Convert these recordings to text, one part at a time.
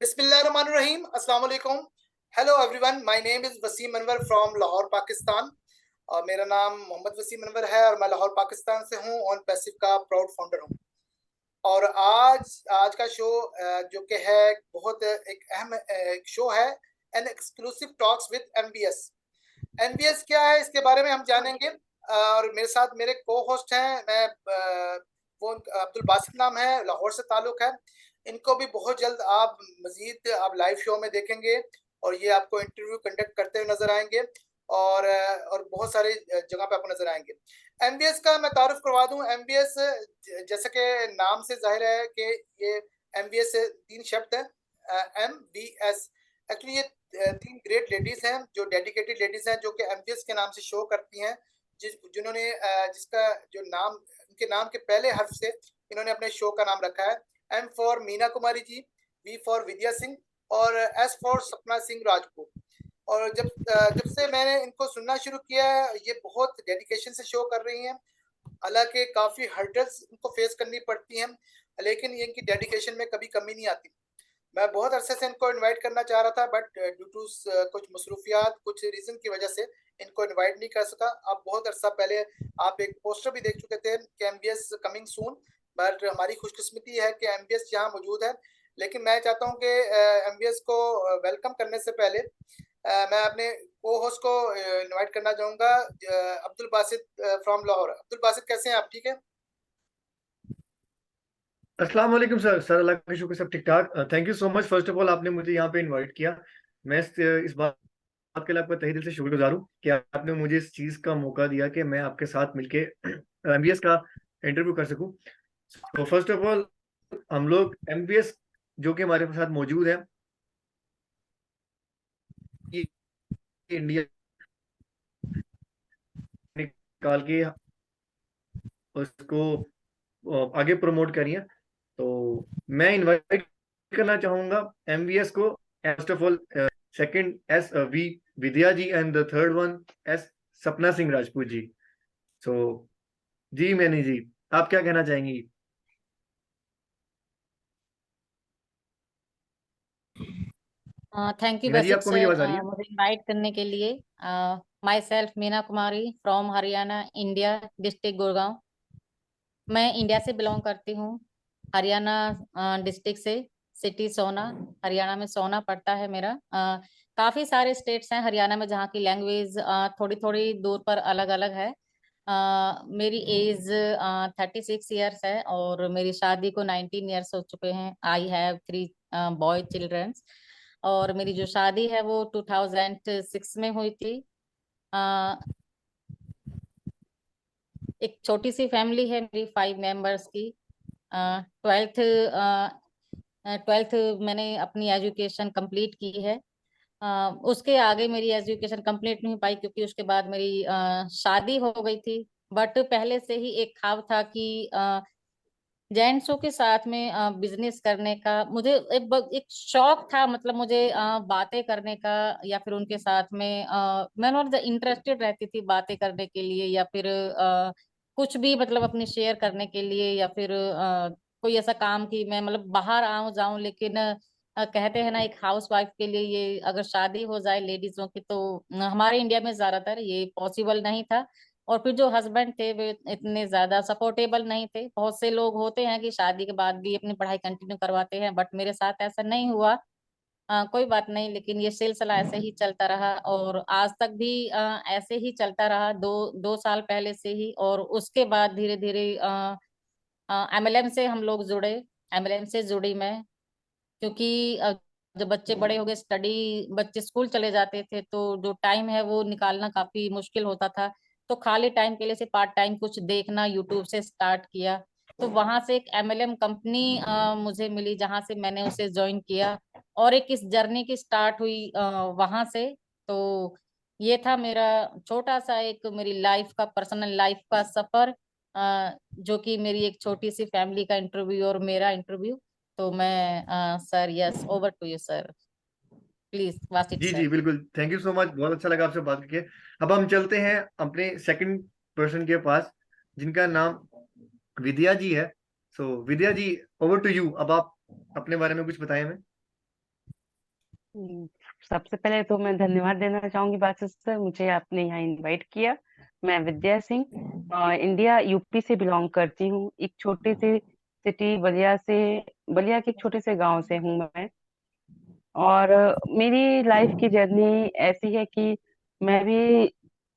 Bismillahirrahmanirrahim. Assalamu alaikum. Hello everyone. My name is Wasim Anwar from Lahore, Pakistan. और मेरा नाम मोहम्मद वसीम अनवर है और मैं लाहौर पाकिस्तान से हूँ। ऑन पैसिव का प्राउड फाउंडर हूँ। और आज का शो जो कि है बहुत एक अहम शो है, an exclusive talks with MBS. MBS क्या है इसके बारे में हम जानेंगे। और मेरे साथ मेरे को होस्ट हैं, वो अब्दुल बासित नाम है, लाहौर से ताल्लुक है। इनको भी बहुत जल्द आप मजीद आप लाइव शो में देखेंगे और ये आपको इंटरव्यू कंडक्ट करते हुए नजर आएंगे और बहुत सारी जगह पे आपको नजर आएंगे। एमबीएस का मैं तारुफ करवा दूं। एमबीएस जैसे कि नाम से जाहिर है कि ये एमबीएस 3 शब्द है, एमबीएस। एक्चुअली ये 3 ग्रेट लेडीज हैं जो डेडिकेटेड लेडीज हैं, जो कि एमबीएस के नाम से शो करती हैं, जिन्होंने जिसका जो नाम, उनके नाम के पहले हर्फ से इन्होंने अपने शो का नाम रखा है। M for Meena Kumari ji, V for Vidya Singh और एस फॉर सपना सिंह राजपूत। और जब से मैंने इनको सुनना शुरू किया है, ये बहुत डेडिकेशन से शो कर रही हैं। हालांकि काफ़ी हर्डल्स इनको फेस करनी पड़ती हैं, लेकिन ये इनकी डेडिकेशन में कभी कमी नहीं आती। मैं बहुत अरसे से इनको इनवाइट करना चाह रहा था, बट ड्यू टू कुछ मसरूफियात, कुछ रीज़न की वजह से इनको इनवाइट नहीं कर सका। आप बहुत अरसा पहले आप एक पोस्टर भी देख चुके थे कि एमबीएस कमिंग सून, बट हमारी खुशकिस्मती है कि एमबीएस यहाँ मौजूद है। लेकिन मैं चाहता हूँ कि एमबीएस को वेलकम करने से पहले मैं अपने को होस्ट को इनवाइट करना चाहूँगा, अब्दुल बासित फ्रॉम लाहौर। अब्दुल बासित, कैसे हैं आप? ठीक है? अस्सलाम वालेकुम सर अल्लाह का शुक्र सब ठीक ठाक। Thank you so much first of all, आपने मुझे यहाँ पे इनवाइट किया। मैं इस बात के लिए आपका तहे दिल से शुक्रगुजार हूँ कि आपने मुझे इस चीज़ का मौका दिया कि मैं आपके साथ मिलके एमबीएस का इंटरव्यू कर सकूँ। तो फर्स्ट ऑफ ऑल, हम लोग एमबीएस जो कि हमारे साथ मौजूद है, ये इंडिया निकाल के उसको आगे प्रमोट करिए। तो मैं इनवाइट करना चाहूंगा एमवीएस को। First of all, second is V Vidya ji and the third one is Sapna Singh Rajput ji. So ji Maini ji, आप क्या कहना चाहेंगी? थैंक यू मीना जी, बसित आपको मेरी सर आवाज आ रही है? मुझे इनवाइट करने के लिए। My self Meena Kumari from Haryana, India, district Gurgaon. मैं इंडिया से बिलोंग करती हूँ, हरियाणा डिस्ट्रिक्ट से, सिटी सोना। हरियाणा में सोना पड़ता है मेरा। काफी सारे स्टेट्स हैं हरियाणा में जहाँ की लैंग्वेज थोड़ी थोड़ी दूर पर अलग अलग है। मेरी एज 36 ईयर्स है और मेरी शादी को 19 ईयर्स हो चुके हैं। I have 3 boy childrens. और मेरी जो शादी है वो 2006 में हुई थी। एक छोटी सी फैमिली है मेरी, 5 मेंबर्स की। ट्वेल्थ ट्वेल्थ मैंने अपनी एजुकेशन कंप्लीट की है। उसके आगे मेरी एजुकेशन कंप्लीट नहीं हो पाई क्योंकि उसके बाद मेरी शादी हो गई थी। बट पहले से ही एक ख्वाब था कि जेंट्सों के साथ में बिजनेस करने का मुझे एक शौक था। मतलब मुझे बातें करने का या फिर उनके साथ में मैं नॉट इंटरेस्टेड रहती थी बातें करने के लिए, या फिर कुछ भी मतलब अपने शेयर करने के लिए, या फिर कोई ऐसा काम कि मैं मतलब बाहर आऊं जाऊं। लेकिन कहते हैं ना, एक हाउस वाइफ के लिए ये अगर शादी हो जाए लेडीजों की तो हमारे इंडिया में ज्यादातर ये पॉसिबल नहीं था। और फिर जो हस्बैंड थे वे इतने ज्यादा सपोर्टेबल नहीं थे। बहुत से लोग होते हैं कि शादी के बाद भी अपनी पढ़ाई कंटिन्यू करवाते हैं, बट मेरे साथ ऐसा नहीं हुआ। कोई बात नहीं, लेकिन ये सिलसिला ऐसे ही चलता रहा और आज तक भी ऐसे ही चलता रहा, दो दो साल पहले से ही। और उसके बाद धीरे धीरे एमएलएम से हम लोग जुड़े। एमएलएम से जुड़ी मैं, क्योंकि जब बच्चे बड़े हो गए, बच्चे स्कूल चले जाते थे तो जो टाइम है वो निकालना काफी मुश्किल होता था। तो खाली टाइम के लिए से पार्ट टाइम कुछ देखना यूट्यूब से स्टार्ट किया। तो वहां से एक एमएलएम कंपनी मुझे मिली जहां से मैंने उसे ज्वाइन किया और एक इस जर्नी की स्टार्ट हुई वहां से। तो ये था मेरा छोटा सा एक मेरी लाइफ का, पर्सनल लाइफ का सफर, जो कि मेरी एक छोटी सी फैमिली का इंटरव्यू और मेरा इंटरव्यू। तो मैं sir, yes, over to you sir, please Wasit ji ji sir. बिल्कुल, थैंक यू सो मच, बहुत अच्छा लगा आपसे बात करके। अब हम चलते हैं अपने सेकंड पर्सन के पास, जिनका नाम विद्या जी है। सो विद्या जी, ओवर टू यू। अब आप अपने बारे में कुछ बताएं हमें। हम्म, सबसे पहले तो मैं धन्यवाद देना चाहूंगी बादशाह सर, मुझे आपने यहाँ इनवाइट किया। मैं विद्या सिंह इंडिया यूपी से बिलोंग करती हूँ। एक छोटे से सिटी बलिया के एक छोटे से गांव से हूँ मैं। और मेरी लाइफ की जर्नी ऐसी है कि मैं भी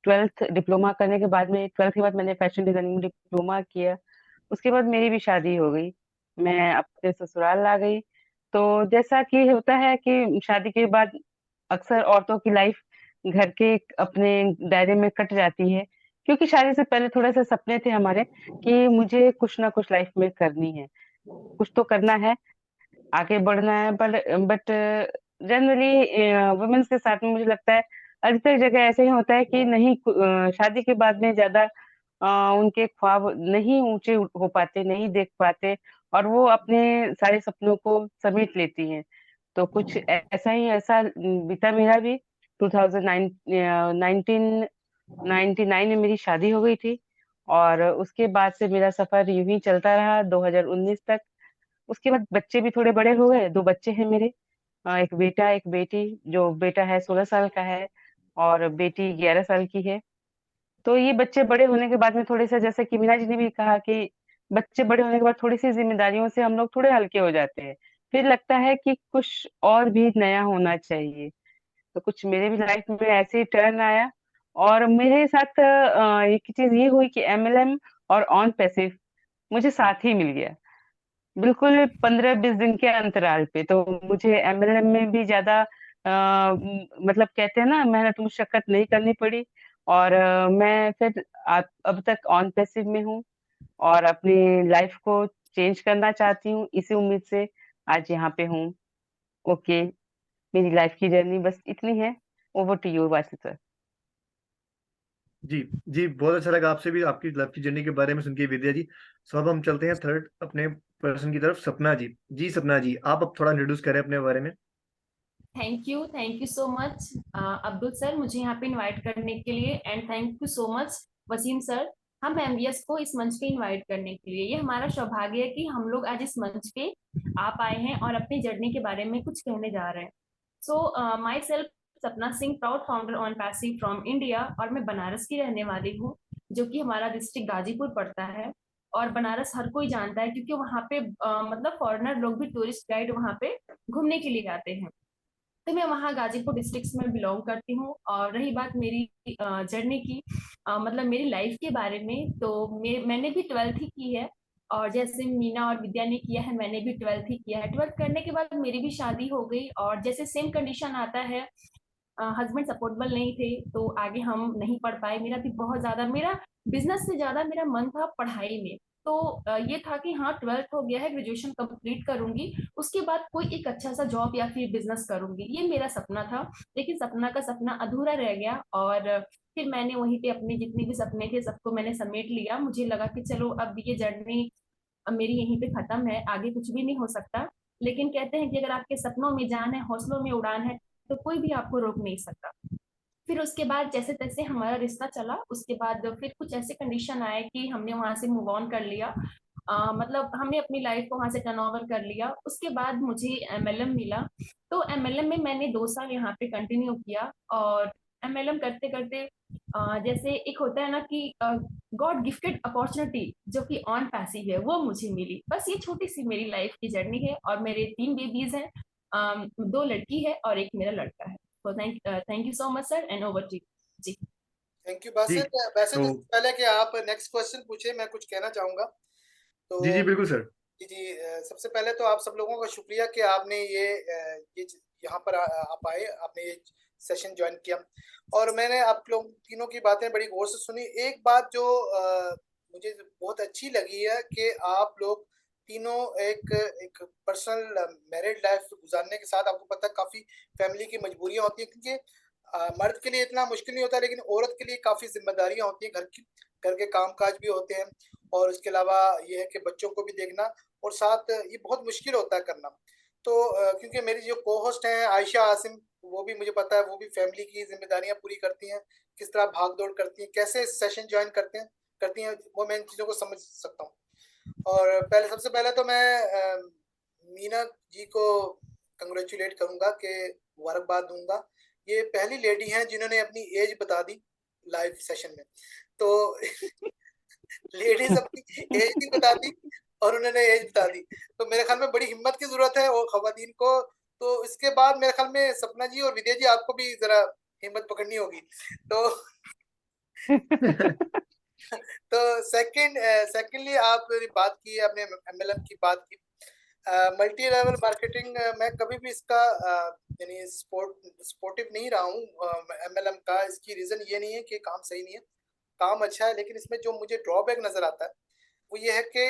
12th डिप्लोमा करने के बाद में 12th के बाद मैंने फैशन डिजाइनिंग में डिप्लोमा किया। उसके बाद मेरी भी शादी हो गई, मैं अपने ससुराल आ गई। तो जैसा कि होता है कि शादी के बाद अक्सर औरतों की लाइफ घर के अपने दायरे में कट जाती है, क्योंकि शादी से पहले थोड़े से सपने थे हमारे कि मुझे कुछ ना कुछ लाइफ में करनी है, कुछ तो करना है, आगे बढ़ना है। बट जनरली वुमेन्स के साथ में मुझे लगता है अधिकतर जगह ऐसे ही होता है कि नहीं, शादी के बाद में ज्यादा उनके ख्वाब नहीं ऊंचे हो पाते, नहीं देख पाते, और वो अपने सारे सपनों को समेट लेती हैं। तो कुछ ऐसा बीता मेरा भी। 1999 में मेरी शादी हो गई थी, और उसके बाद से मेरा सफर यूं ही चलता रहा 2019 तक। उसके बाद बच्चे भी थोड़े बड़े हो गए, 2 बच्चे हैं मेरे। एक बेटा एक बेटी। जो बेटा है 16 साल का है, और बेटी 11 साल की है। तो ये बच्चे बड़े होने के बाद में थोड़े से, जैसे कि मीना जी ने भी कहा कि बच्चे बड़े होने के बाद थोड़ी सी जिम्मेदारियों से हम लोग थोड़े हल्के हो जाते हैं। फिर लगता है कि कुछ और भी नया होना चाहिए। तो कुछ मेरे भी लाइफ में ऐसे ही टर्न आया, और मेरे साथ एक चीज ये हुई कि एमएलएम और ऑन पैसिव मुझे साथ ही मिल गया, बिल्कुल 15-20 दिन के अंतराल पे। तो मुझे एमएलएम में भी ज्यादा मतलब कहते हैं ना, मेहनत मुशक्कत नहीं करनी पड़ी। और मैं फिर अब तक ऑन पैसिव में हूँ, और अपनी लाइफ को चेंज करना चाहती हूँ, इसी उम्मीद से आज यहाँ पे हूँ। ओके, मेरी लाइफ की जर्नी बस इतनी है। ओवर टू यू वासी सर। जी जी, बहुत अच्छा लगा आपसे भी आपकी लाइफ की जर्नी के बारे में सुन के विद्या जी। सो अब हम चलते हैं थर्ड अपने पर्सन की तरफ, सपना जी। जी सपना जी, आप अब थोड़ा इंट्रोड्यूस करें अपने बारे में। Thank you so much Abdul sir, मुझे यहाँ पे इनवाइट करने के लिए। And thank you so much Wasim sir, हम एमबीएस को इस मंच पे इनवाइट करने के लिए। ये हमारा सौभाग्य है कि हम लोग आज इस मंच पे आप आए हैं और अपनी जर्नी के बारे में कुछ कहने जा रहे हैं। सो माई सेल्फ सपना Singh, proud founder on passive from India, और मैं बनारस की रहने वाली हूँ, जो कि हमारा डिस्ट्रिक्ट गाजीपुर पड़ता है। और बनारस हर कोई जानता है, क्योंकि वहाँ पे मतलब फॉरेनर लोग भी टूरिस्ट गाइड वहाँ पे घूमने के लिए आते हैं। तो मैं वहाँ गाजीपुर डिस्ट्रिक्ट में बिलोंग करती हूँ। और रही बात मेरी जर्नी की, मतलब मेरी लाइफ के बारे में, तो मैंने भी 12th ही की है। और जैसे मीना और विद्या ने किया है, मैंने भी 12th ही किया है। 12th करने के बाद मेरी भी शादी हो गई, और जैसे सेम कंडीशन आता है, हस्बैंड सपोर्टेबल नहीं थे, तो आगे हम नहीं पढ़ पाए। मेरा भी बहुत ज्यादा, मेरा बिजनेस से ज्यादा मेरा मन था पढ़ाई में। तो ये था कि हाँ 12th हो गया है, ग्रेजुएशन कंप्लीट करूंगी, उसके बाद कोई एक अच्छा सा जॉब या फिर बिजनेस करूंगी, ये मेरा सपना था। लेकिन सपना का सपना अधूरा रह गया, और फिर मैंने वहीं पे अपने जितने भी सपने थे सबको मैंने समेट लिया। मुझे लगा कि चलो अब ये जर्नी मेरी यहीं पे खत्म है, आगे कुछ भी नहीं हो सकता। लेकिन कहते हैं कि अगर आपके सपनों में जान है, हौसलों में उड़ान है, तो कोई भी आपको रोक नहीं सकता। फिर उसके बाद जैसे तैसे हमारा रिश्ता चला। उसके बाद फिर कुछ ऐसे कंडीशन आए कि हमने वहां से मूव ऑन कर लिया। मतलब हमने अपनी लाइफ को वहां से टर्न ओवर कर लिया। उसके बाद मुझे एमएलएम मिला। तो एमएलएम में मैंने 2 साल यहाँ पे कंटिन्यू किया। और एमएलएम करते करते जैसे एक होता है ना कि गॉड गिफ्टेड अपॉर्चुनिटी जो कि ऑन पैसिव है, वो मुझे मिली। बस ये छोटी सी मेरी लाइफ की जर्नी है, और मेरे 3 बेबीज हैं। 2 लड़की है और एक मेरा लड़का है। तो thank you so much sir, and over to ji. Thank you ji Basit. वैसे तो तो पहले कि आप नेक्स्ट क्वेश्चन पूछे, मैं कुछ कहना चाहूंगा। तो जी जी बिल्कुल सर। जी, सबसे पहले तो आप सब लोगों का शुक्रिया कि आपने ये यहाँ पर आप आए, आपने ये सेशन ज्वाइन किया, और मैंने आप लोग तीनों की बातें बड़ी गौर से सुनी। एक बात जो मुझे बहुत अच्छी लगी है कि आप लोग तीनों एक एक पर्सनल मैरिड लाइफ गुजारने के साथ, आपको पता है काफी फैमिली की मजबूरियां होती हैं, क्योंकि मर्द के लिए इतना मुश्किल नहीं होता, लेकिन औरत के लिए काफी जिम्मेदारियां होती हैं, घर के काम काज भी होते हैं, और इसके अलावा ये है कि बच्चों को भी देखना, और साथ ये बहुत मुश्किल होता है करना। तो क्योंकि मेरी जो को होस्ट हैं आयशा आसिम, वो भी मुझे पता है, वो भी फैमिली की जिम्मेदारियां पूरी करती हैं, किस तरह भाग दौड़ करती हैं, कैसे सेशन ज्वाइन करती हैं, वो मैं इन चीज़ों को समझ सकता हूँ। और सबसे पहले तो मैं मीना जी को कंग्रेचुलेट करूंगा कि मुबारकबाद दूंगा। ये पहली लेडी हैं जिन्होंने अपनी एज बता दी लाइव सेशन में। तो लेडीज अपनी एज नहीं बताती और उन्होंने एज बता दी, तो मेरे ख्याल में बड़ी हिम्मत की जरूरत है और खवातीन को। तो इसके बाद मेरे ख्याल में सपना जी और विद्या जी आपको भी जरा हिम्मत पकड़नी होगी। तो तो सेकंडली आप बात की, आपने एमएलएम की बात की। मल्टी लेवल मार्केटिंग मैं कभी भी इसका यानी सपोर्टिव नहीं रहा हूँ एमएलएम का। इसकी रीजन ये नहीं है कि काम सही नहीं है, काम अच्छा है, लेकिन इसमें जो मुझे ड्रॉबैक नजर आता है वो ये है कि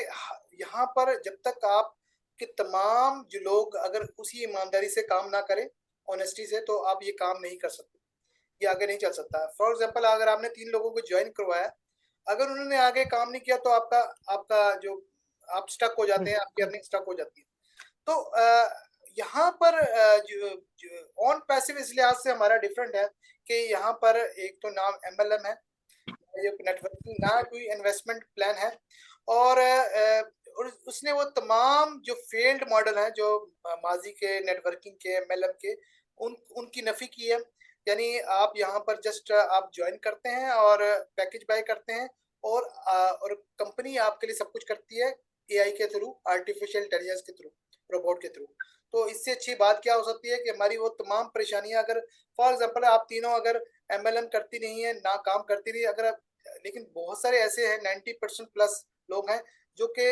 यहाँ पर जब तक आप के तमाम जो लोग अगर उसी ईमानदारी से काम ना करें, ऑनेस्टी से, तो आप ये काम नहीं कर सकते, ये आगे नहीं चल सकता। फॉर एग्जाम्पल अगर आपने 3 लोगों को ज्वाइन करवाया, अगर उन्होंने आगे काम नहीं किया तो आपका आपका जो आप स्टक हो जाते हैं, आपकी अर्निंग स्टक हो जाती है। तो यहाँ पर ऑन पैसिव इस लिहाज से हमारा डिफरेंट है कि यहाँ पर एक तो नाम एमएलएम है, ये नेटवर्किंग ना कोई इन्वेस्टमेंट प्लान है, और उसने वो तमाम जो फेल्ड मॉडल हैं जो माजी के नेटवर्किंग के एमएलएम के उनकी नफी की है। यानी आप यहाँ पर जस्ट आप ज्वाइन करते हैं और पैकेज बाय करते हैं और कंपनी आपके लिए सब कुछ करती है एआई के थ्रू, आर्टिफिशियल इंटेलिजेंस के थ्रू, रोबोट के थ्रू। तो इससे अच्छी बात क्या हो सकती है कि हमारी वो तमाम परेशानियां, अगर फॉर एग्जांपल आप तीनों अगर एमएलएम करती नहीं है, ना काम करती रही, अगर लेकिन बहुत सारे ऐसे हैं 90% प्लस लोग हैं जो कि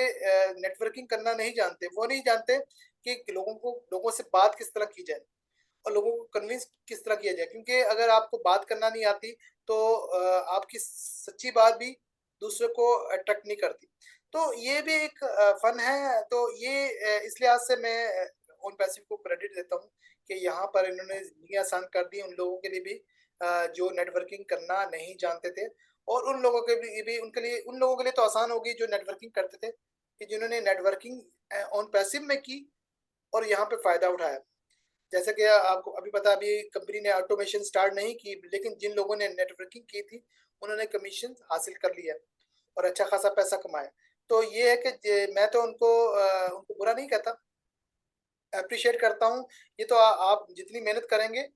नेटवर्किंग करना नहीं जानते। वो नहीं जानते कि लोगों से बात किस तरह की जाए और लोगों को कन्विंस किस तरह किया जाए, क्योंकि अगर आपको बात करना नहीं आती तो आपकी सच्ची बात भी दूसरे को अट्रैक्ट नहीं करती। तो ये भी एक फन है। तो ये इस लिहाज से मैं ऑन पैसिव को क्रेडिट देता हूँ कि यहाँ पर इन्होंने जिंदगी आसान कर दी उन लोगों के लिए भी जो नेटवर्किंग करना नहीं जानते थे, और उन लोगों के भी उन लोगों के लिए तो आसान होगी जो नेटवर्किंग करते थे, कि जिन्होंने नेटवर्किंग ऑन पैसिव में की और यहाँ पे फायदा उठाया। जैसे कि आपको अभी पता, अभी कंपनी ने ऑटोमेशन स्टार्ट नहीं की, लेकिन जिन लोगों ने नेटवर्किंग की थी उन्होंने कमीशन हासिल कर लिया और अच्छा खासा पैसा कमाया। तो ये है कि मैं तो उनको बुरा नहीं कहता, अप्रिशिएट करता हूँ। ये तो आप जितनी मेहनत करेंगे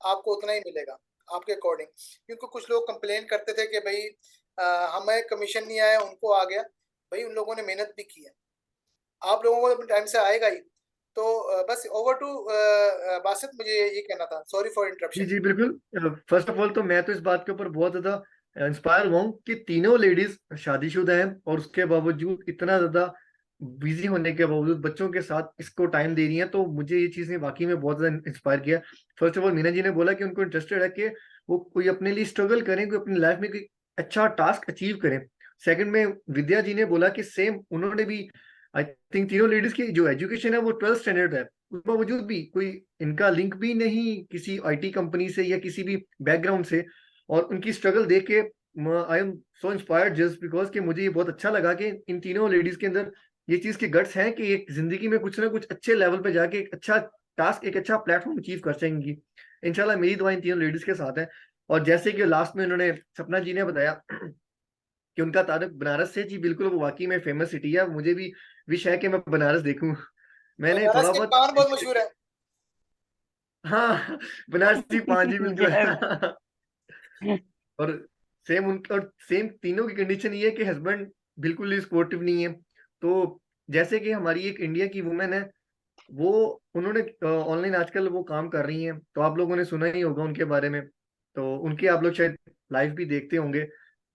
आपको उतना ही मिलेगा आपके अकॉर्डिंग। क्योंकि कुछ लोग कंप्लेन करते थे कि भाई हमें कमीशन नहीं आया, उनको आ गया। भाई उन लोगों ने मेहनत भी की है, आप लोगों को अपने टाइम से आएगा ही। तो बस ओवर टू बासित, मुझे ये कहना था। सॉरी फॉर जी इंटरप्शन। जी बिल्कुल। फर्स्ट ऑफ ऑल तो मैं तो इस बात के ऊपर बहुत ज्यादा इंस्पायर हुआ हूँ कि तीनों लेडीज शादीशुदा हैं और उसके बावजूद इतना ज्यादा बिजी होने के बावजूद बच्चों के साथ इसको टाइम दे रही हैं। तो मुझे ये चीज ने वाकई में बहुत ज्यादा इंस्पायर किया। First of all Meena ji ने बोला कि उनको इंटरेस्टेड है कि वो कोई अपने लिए स्ट्रगल करें, कोई अपनी लाइफ में कोई अच्छा टास्क अचीव करें। सेकंड में विद्या जी ने बोला कि सेम उन्होंने भी, आई थिंक तीनों लेडीज की जो एजुकेशन है वो 12th स्टैंडर्ड है, उस बावजूद भी कोई इनका लिंक भी नहीं किसी आईटी कंपनी से या किसी भी बैकग्राउंड से। और उनकी स्ट्रगल देख के I am so inspired just because कि मुझे ये बहुत अच्छा लगा कि इन तीनों लेडीज के अंदर ये चीज के गट्स हैं कि एक जिंदगी में कुछ ना कुछ अच्छे लेवल पे जाके एक अच्छा टास्क, एक अच्छा प्लेटफॉर्म अचीव कर सकेंगी। इंशाल्लाह मेरी दुआ इन तीनों लेडीज के साथ है। और जैसे कि लास्ट में उन्होंने, सपना जी ने बताया कि उनका ताल्लुक बनारस से, जी बिल्कुल वो वाकई में फेमस सिटी है। मुझे भी विश है कि मैं बनारस देखूं। मैंने बनारस थोड़ा के बहुत, पान बहुत मशहूर है। हाँ बनारसी पान जी बिल्कुल। Yes. और सेम उनका, और सेम तीनों की कंडीशन ये है कि हस्बैंड बिल्कुल ही सपोर्टिव नहीं है। तो जैसे कि हमारी एक इंडिया की वुमेन है, वो उन्होंने ऑनलाइन आजकल वो काम कर रही हैं, तो आप लोगों ने सुना ही होगा उनके बारे में। तो उनके आप लोग शायद लाइव भी देखते होंगे।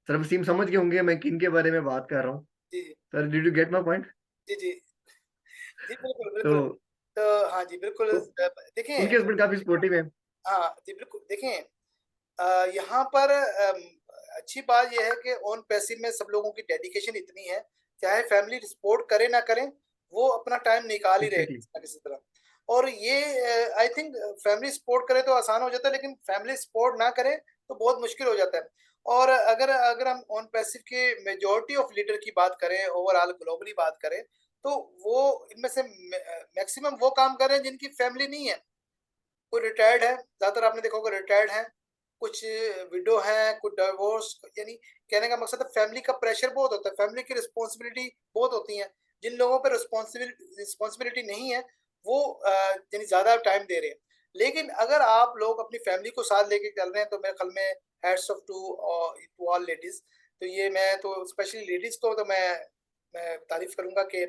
सर वसीम समझ गए होंगे मैं किन के बारे में बात कर रहा हूँ। जी sir did you get my point? जी जी जी, बिल्कुल तो, बिल्कुल। तो हाँ जी बिल्कुल। तो देखें, उनके हस्बैंड काफी सपोर्टिव है। हाँ जी बिल्कुल। देखें, यहाँ पर अच्छी बात यह है कि ऑन पैसिव में सब लोगों की डेडिकेशन इतनी है, चाहे फैमिली सपोर्ट करे ना करे, वो अपना टाइम निकाल ही रहे एग्जैक्टली। किसी ना किसी तरह। और ये आई थिंक फैमिली सपोर्ट करे तो आसान हो जाता है, लेकिन फैमिली सपोर्ट ना करे तो बहुत मुश्किल हो जाता है। और अगर अगर हम ऑन पैसिव के मेजोरिटी ऑफ लीडर की बात करें, ओवरऑल ग्लोबली बात करें, तो वो इनमें से मैक्सिमम वो काम कर रहे हैं जिनकी फैमिली नहीं है। कोई रिटायर्ड है, ज्यादातर आपने देखा होगा रिटायर्ड है, कुछ विडो हैं, कुछ डिवोर्स। यानी कहने का मकसद है फैमिली का प्रेशर बहुत होता है, फैमिली की रिस्पॉन्सिबिलिटी बहुत होती है। जिन लोगों पर रिस्पॉन्सिबिलिटी नहीं है वो यानी ज्यादा टाइम दे रहे हैं। लेकिन अगर आप लोग अपनी फैमिली को साथ लेके चल रहे हैं तो मेरे ख्याल में hats off to all ladies. तो ये मैं तो स्पेशली लेडीज को तो मैं तारीफ करूंगा कि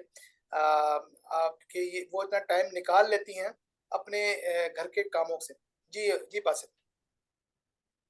आपके ये वो इतना टाइम निकाल लेती हैं अपने घर के कामों से। जी जी बासित।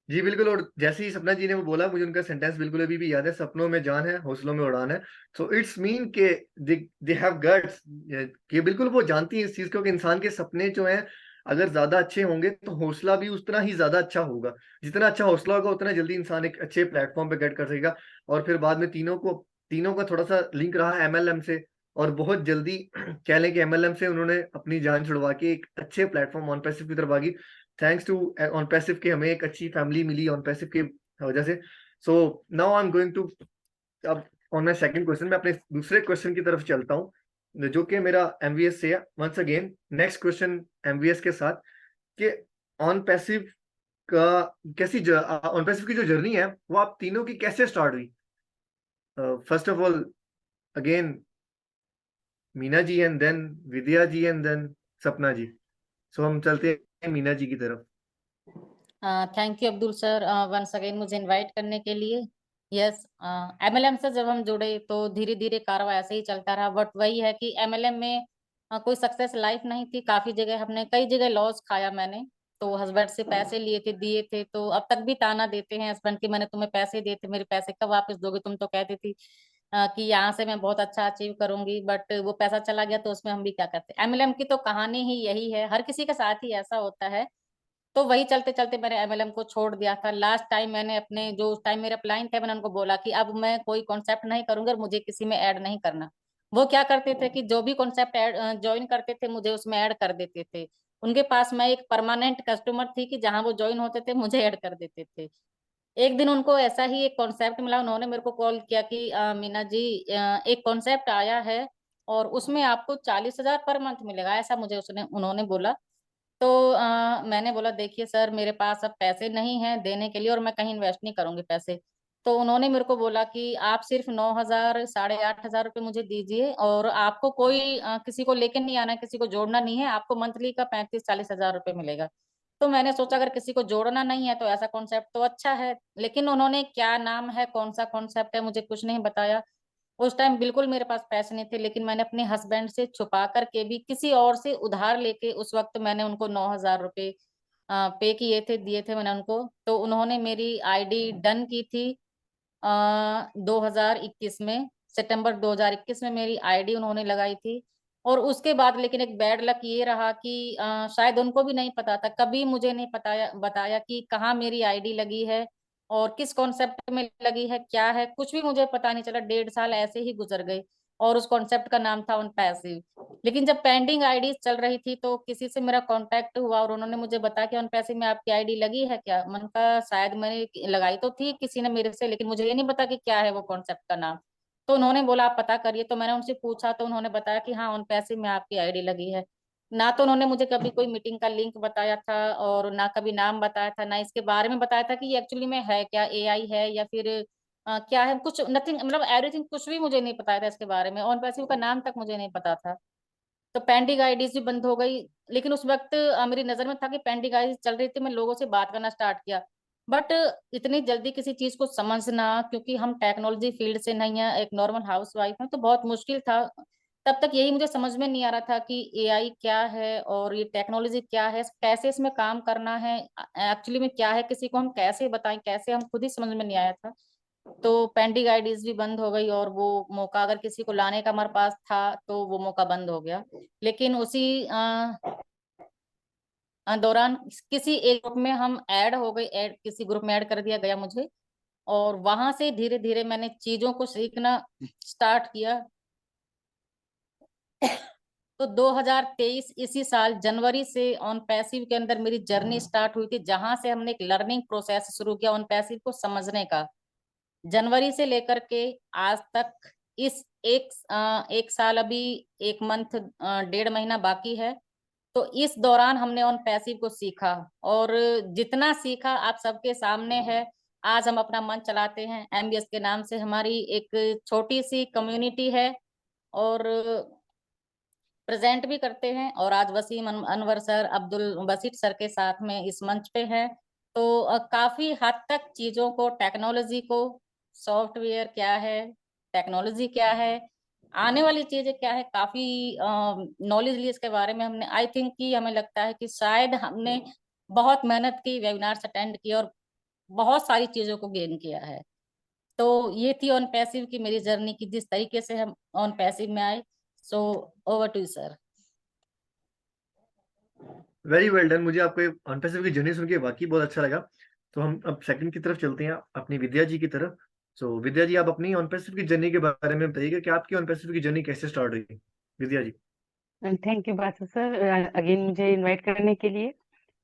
जी बिल्कुल, और जैसे ही सपना जी ने वो बोला, मुझे उनका सेंटेंस बिल्कुल अभी भी याद है, सपनों में जान है हौसलों में उड़ान है। सो इट्स मीन के दे हैव गट्स, कि बिल्कुल वो जानती है इस चीज को कि इंसान के सपने जो हैं अगर ज्यादा अच्छे होंगे तो हौसला भी उतना ही ज्यादा अच्छा होगा। जितना अच्छा हौसला होगा उतना जल्दी इंसान एक अच्छे प्लेटफॉर्म पे गेट कर सकेगा। और फिर बाद में तीनों का थोड़ा सा लिंक रहा एमएलएम से, और बहुत जल्दी कह लें कि एमएलएम से उन्होंने अपनी जान छुड़वा के एक अच्छे प्लेटफॉर्म ऑन पैसिव की तरफ आगी। थैंक्स टू ऑन पैसिव के हमें एक अच्छी फैमिली मिली ऑन पैसिव के वजह से। So now I am going to, अब ऑन माय सेकंड क्वेश्चन, मैं अपने दूसरे क्वेश्चन की तरफ चलता हूँ जो कि मेरा एमवीएस से है। Once again next question MVS के साथ, कि ऑन पैसिव का कैसी ऑन पैसिव की जो जर्नी है वो आप तीनों की कैसे स्टार्ट हुई? First of all again Meena ji, and then Vidya ji, and then Sapna ji. सो हम चलते हैं मीना जी की तरफ। Thank you Abdul sir once again मुझे इनवाइट करने के लिए। यस, एमएलएम से जब हम जुड़े तो धीरे धीरे कारवा ऐसे ही चलता रहा, बट वही है कि एमएलएम में कोई सक्सेस लाइफ नहीं थी। काफी जगह हमने कई जगह लॉस खाया मैंने। तो हस्बैंड से पैसे लिए थे, दिए थे, तो अब तक भी ताना देते हैं हस्बैंड की, मैंने तुम्हें पैसे दिए थे, मेरे पैसे कब वापस दोगे? तुम तो कहती थी कि यहाँ से मैं बहुत अच्छा अचीव करूंगी, बट वो पैसा चला गया तो उसमें हम भी क्या करते। एमएलएम की तो कहानी ही यही है, हर किसी के साथ ही ऐसा होता है। तो वही चलते चलते मैंने एमएलएम को छोड़ दिया था। लास्ट टाइम मैंने अपने जो उस टाइम मेरा प्लान था, मैंने उनको बोला कि अब मैं कोई कॉन्सेप्ट नहीं करूंगा और मुझे किसी में ऐड नहीं करना। वो क्या करते थे कि जो भी कॉन्सेप्ट ज्वाइन करते थे मुझे उसमें ऐड कर देते थे। उनके पास मैं एक परमानेंट कस्टमर थी कि जहां वो ज्वाइन होते थे मुझे ऐड कर देते थे। एक दिन उनको ऐसा ही एक कॉन्सेप्ट मिला, उन्होंने मेरे को कॉल किया कि मीना जी, एक कॉन्सेप्ट आया है और उसमें आपको 40,000 पर मंथ मिलेगा, ऐसा मुझे उसने उन्होंने बोला। तो मैंने बोला देखिए सर, मेरे पास अब पैसे नहीं हैं देने के लिए और मैं कहीं इन्वेस्ट नहीं करूंगी पैसे। तो उन्होंने मेरे को बोला कि आप सिर्फ 9,000 8,500 रुपये मुझे दीजिए और आपको कोई किसी को लेके नहीं आना है, किसी को जोड़ना नहीं है, आपको मंथली का 35-40 हजार रुपये मिलेगा। तो मैंने सोचा अगर किसी को जोड़ना नहीं है तो ऐसा कॉन्सेप्ट तो अच्छा है, लेकिन उन्होंने क्या नाम है, कौन सा कॉन्सेप्ट है, मुझे कुछ नहीं बताया। उस टाइम बिल्कुल मेरे पास पैसे नहीं थे, लेकिन मैंने अपने हस्बैंड से छुपा करके भी किसी और से उधार लेके उस वक्त मैंने उनको 9,000 रुपये पे किए थे, दिए थे मैंने उनको। तो उन्होंने मेरी आईडी डन की थी 2021 में, सितंबर 2021 में मेरी आईडी उन्होंने लगाई थी। और उसके बाद लेकिन एक बैड लक ये रहा कि शायद उनको भी नहीं पता था, कभी मुझे नहीं बताया कि कहाँ मेरी आईडी लगी है और किस कॉन्सेप्ट में लगी है, क्या है, कुछ भी मुझे पता नहीं चला। 1.5 साल ऐसे ही गुजर गए और उस कॉन्सेप्ट का नाम था ऑन पैसिव। लेकिन जब पेंडिंग आईडी चल रही थी तो किसी से मेरा कांटेक्ट हुआ और उन्होंने मुझे बताया कि ऑन पैसिव में आपकी आईडी लगी है क्या? मैंने कहा शायद मैंने लगाई तो थी किसी ने मेरे से, लेकिन मुझे ये नहीं पता कि क्या है वो कॉन्सेप्ट का नाम। तो उन्होंने बोला आप पता करिए। तो मैंने उनसे पूछा तो उन्होंने बताया कि हाँ, ऑन पैसिव में आपकी आईडी लगी है। ना तो उन्होंने मुझे कभी कोई मीटिंग का लिंक बताया था और ना कभी नाम बताया था, ना इसके बारे में बताया था कि ये एक्चुअली में है क्या, एआई है या फिर क्या है, कुछ नथिंग, मतलब एवरीथिंग कुछ भी मुझे नहीं पता था इसके बारे में। ऑन पैसिव का नाम तक मुझे नहीं पता था। तो पेंडिंग आईडीज भी बंद हो गई। लेकिन उस वक्त मेरी नजर में था कि पेंडिंग आईडीज चल रही थी, मैं लोगों से बात करना स्टार्ट किया। बट इतनी जल्दी किसी चीज को समझना, क्योंकि हम टेक्नोलॉजी फील्ड से नहीं है, एक नॉर्मल हाउस वाइफ है, तो बहुत मुश्किल था। तब तक यही मुझे समझ में नहीं आ रहा था कि एआई क्या है और ये टेक्नोलॉजी क्या है, कैसे इसमें काम करना है, एक्चुअली में क्या है, किसी को हम कैसे बताएं, कैसे, हम खुद ही समझ में नहीं आया था। तो पेंडिंग आईडीज भी बंद हो गई और वो मौका अगर किसी को लाने का हमारे पास था तो वो मौका बंद हो गया। लेकिन उसी दौरान किसी एक ग्रुप में हम ऐड हो गए, ऐड किसी ग्रुप में ऐड कर दिया गया मुझे। और वहां से धीरे धीरे मैंने चीजों को सीखना स्टार्ट किया। तो 2023 इसी साल जनवरी से ऑन पैसिव के अंदर मेरी जर्नी स्टार्ट हुई थी, जहां से हमने एक लर्निंग प्रोसेस शुरू किया ऑन पैसिव को समझने का। जनवरी से लेकर के आज तक इस एक साल, अभी 1 मंथ 1.5 महीना बाकी है। तो इस दौरान हमने ऑन पैसिव को सीखा और जितना सीखा आप सबके सामने है। आज हम अपना मंच चलाते हैं एमबीएस के नाम से, हमारी एक छोटी सी कम्युनिटी है और प्रेजेंट भी करते हैं और आज वसीम अनवर सर, अब्दुल बसीत सर के साथ में इस मंच पे हैं। तो काफी हद तक चीजों को, टेक्नोलॉजी को, सॉफ्टवेयर क्या है, टेक्नोलॉजी क्या है, आने वाली चीजें क्या है, काफी नॉलेज ली इसके बारे में हमने। आई थिंक कि हमें लगता है कि शायद हमने बहुत मेहनत की, वेबिनार्स अटेंड किए और बहुत सारी चीजों को गेन किया है। तो ये थी ऑन पैसिव की मेरी जर्नी की, जिस तरीके से हम ऑन पैसिव में आए। So over to sir. Very well done. मुझे आपके ऑन पैसिव की जर्नी सुन के वाकई बहुत अच्छा लगा। तो हम अब सेकंड की तरफ चलते हैं, अपनी विद्या जी की तरफ। सो विद्या जी, आप अपनी ऑन पैसिव की जर्नी के बारे में बताइएगा कि आपकी ऑन पैसिव की जर्नी कैसे स्टार्ट हुई, Vidya ji. Thank you Basu sir, again मुझे इनवाइट करने के लिए।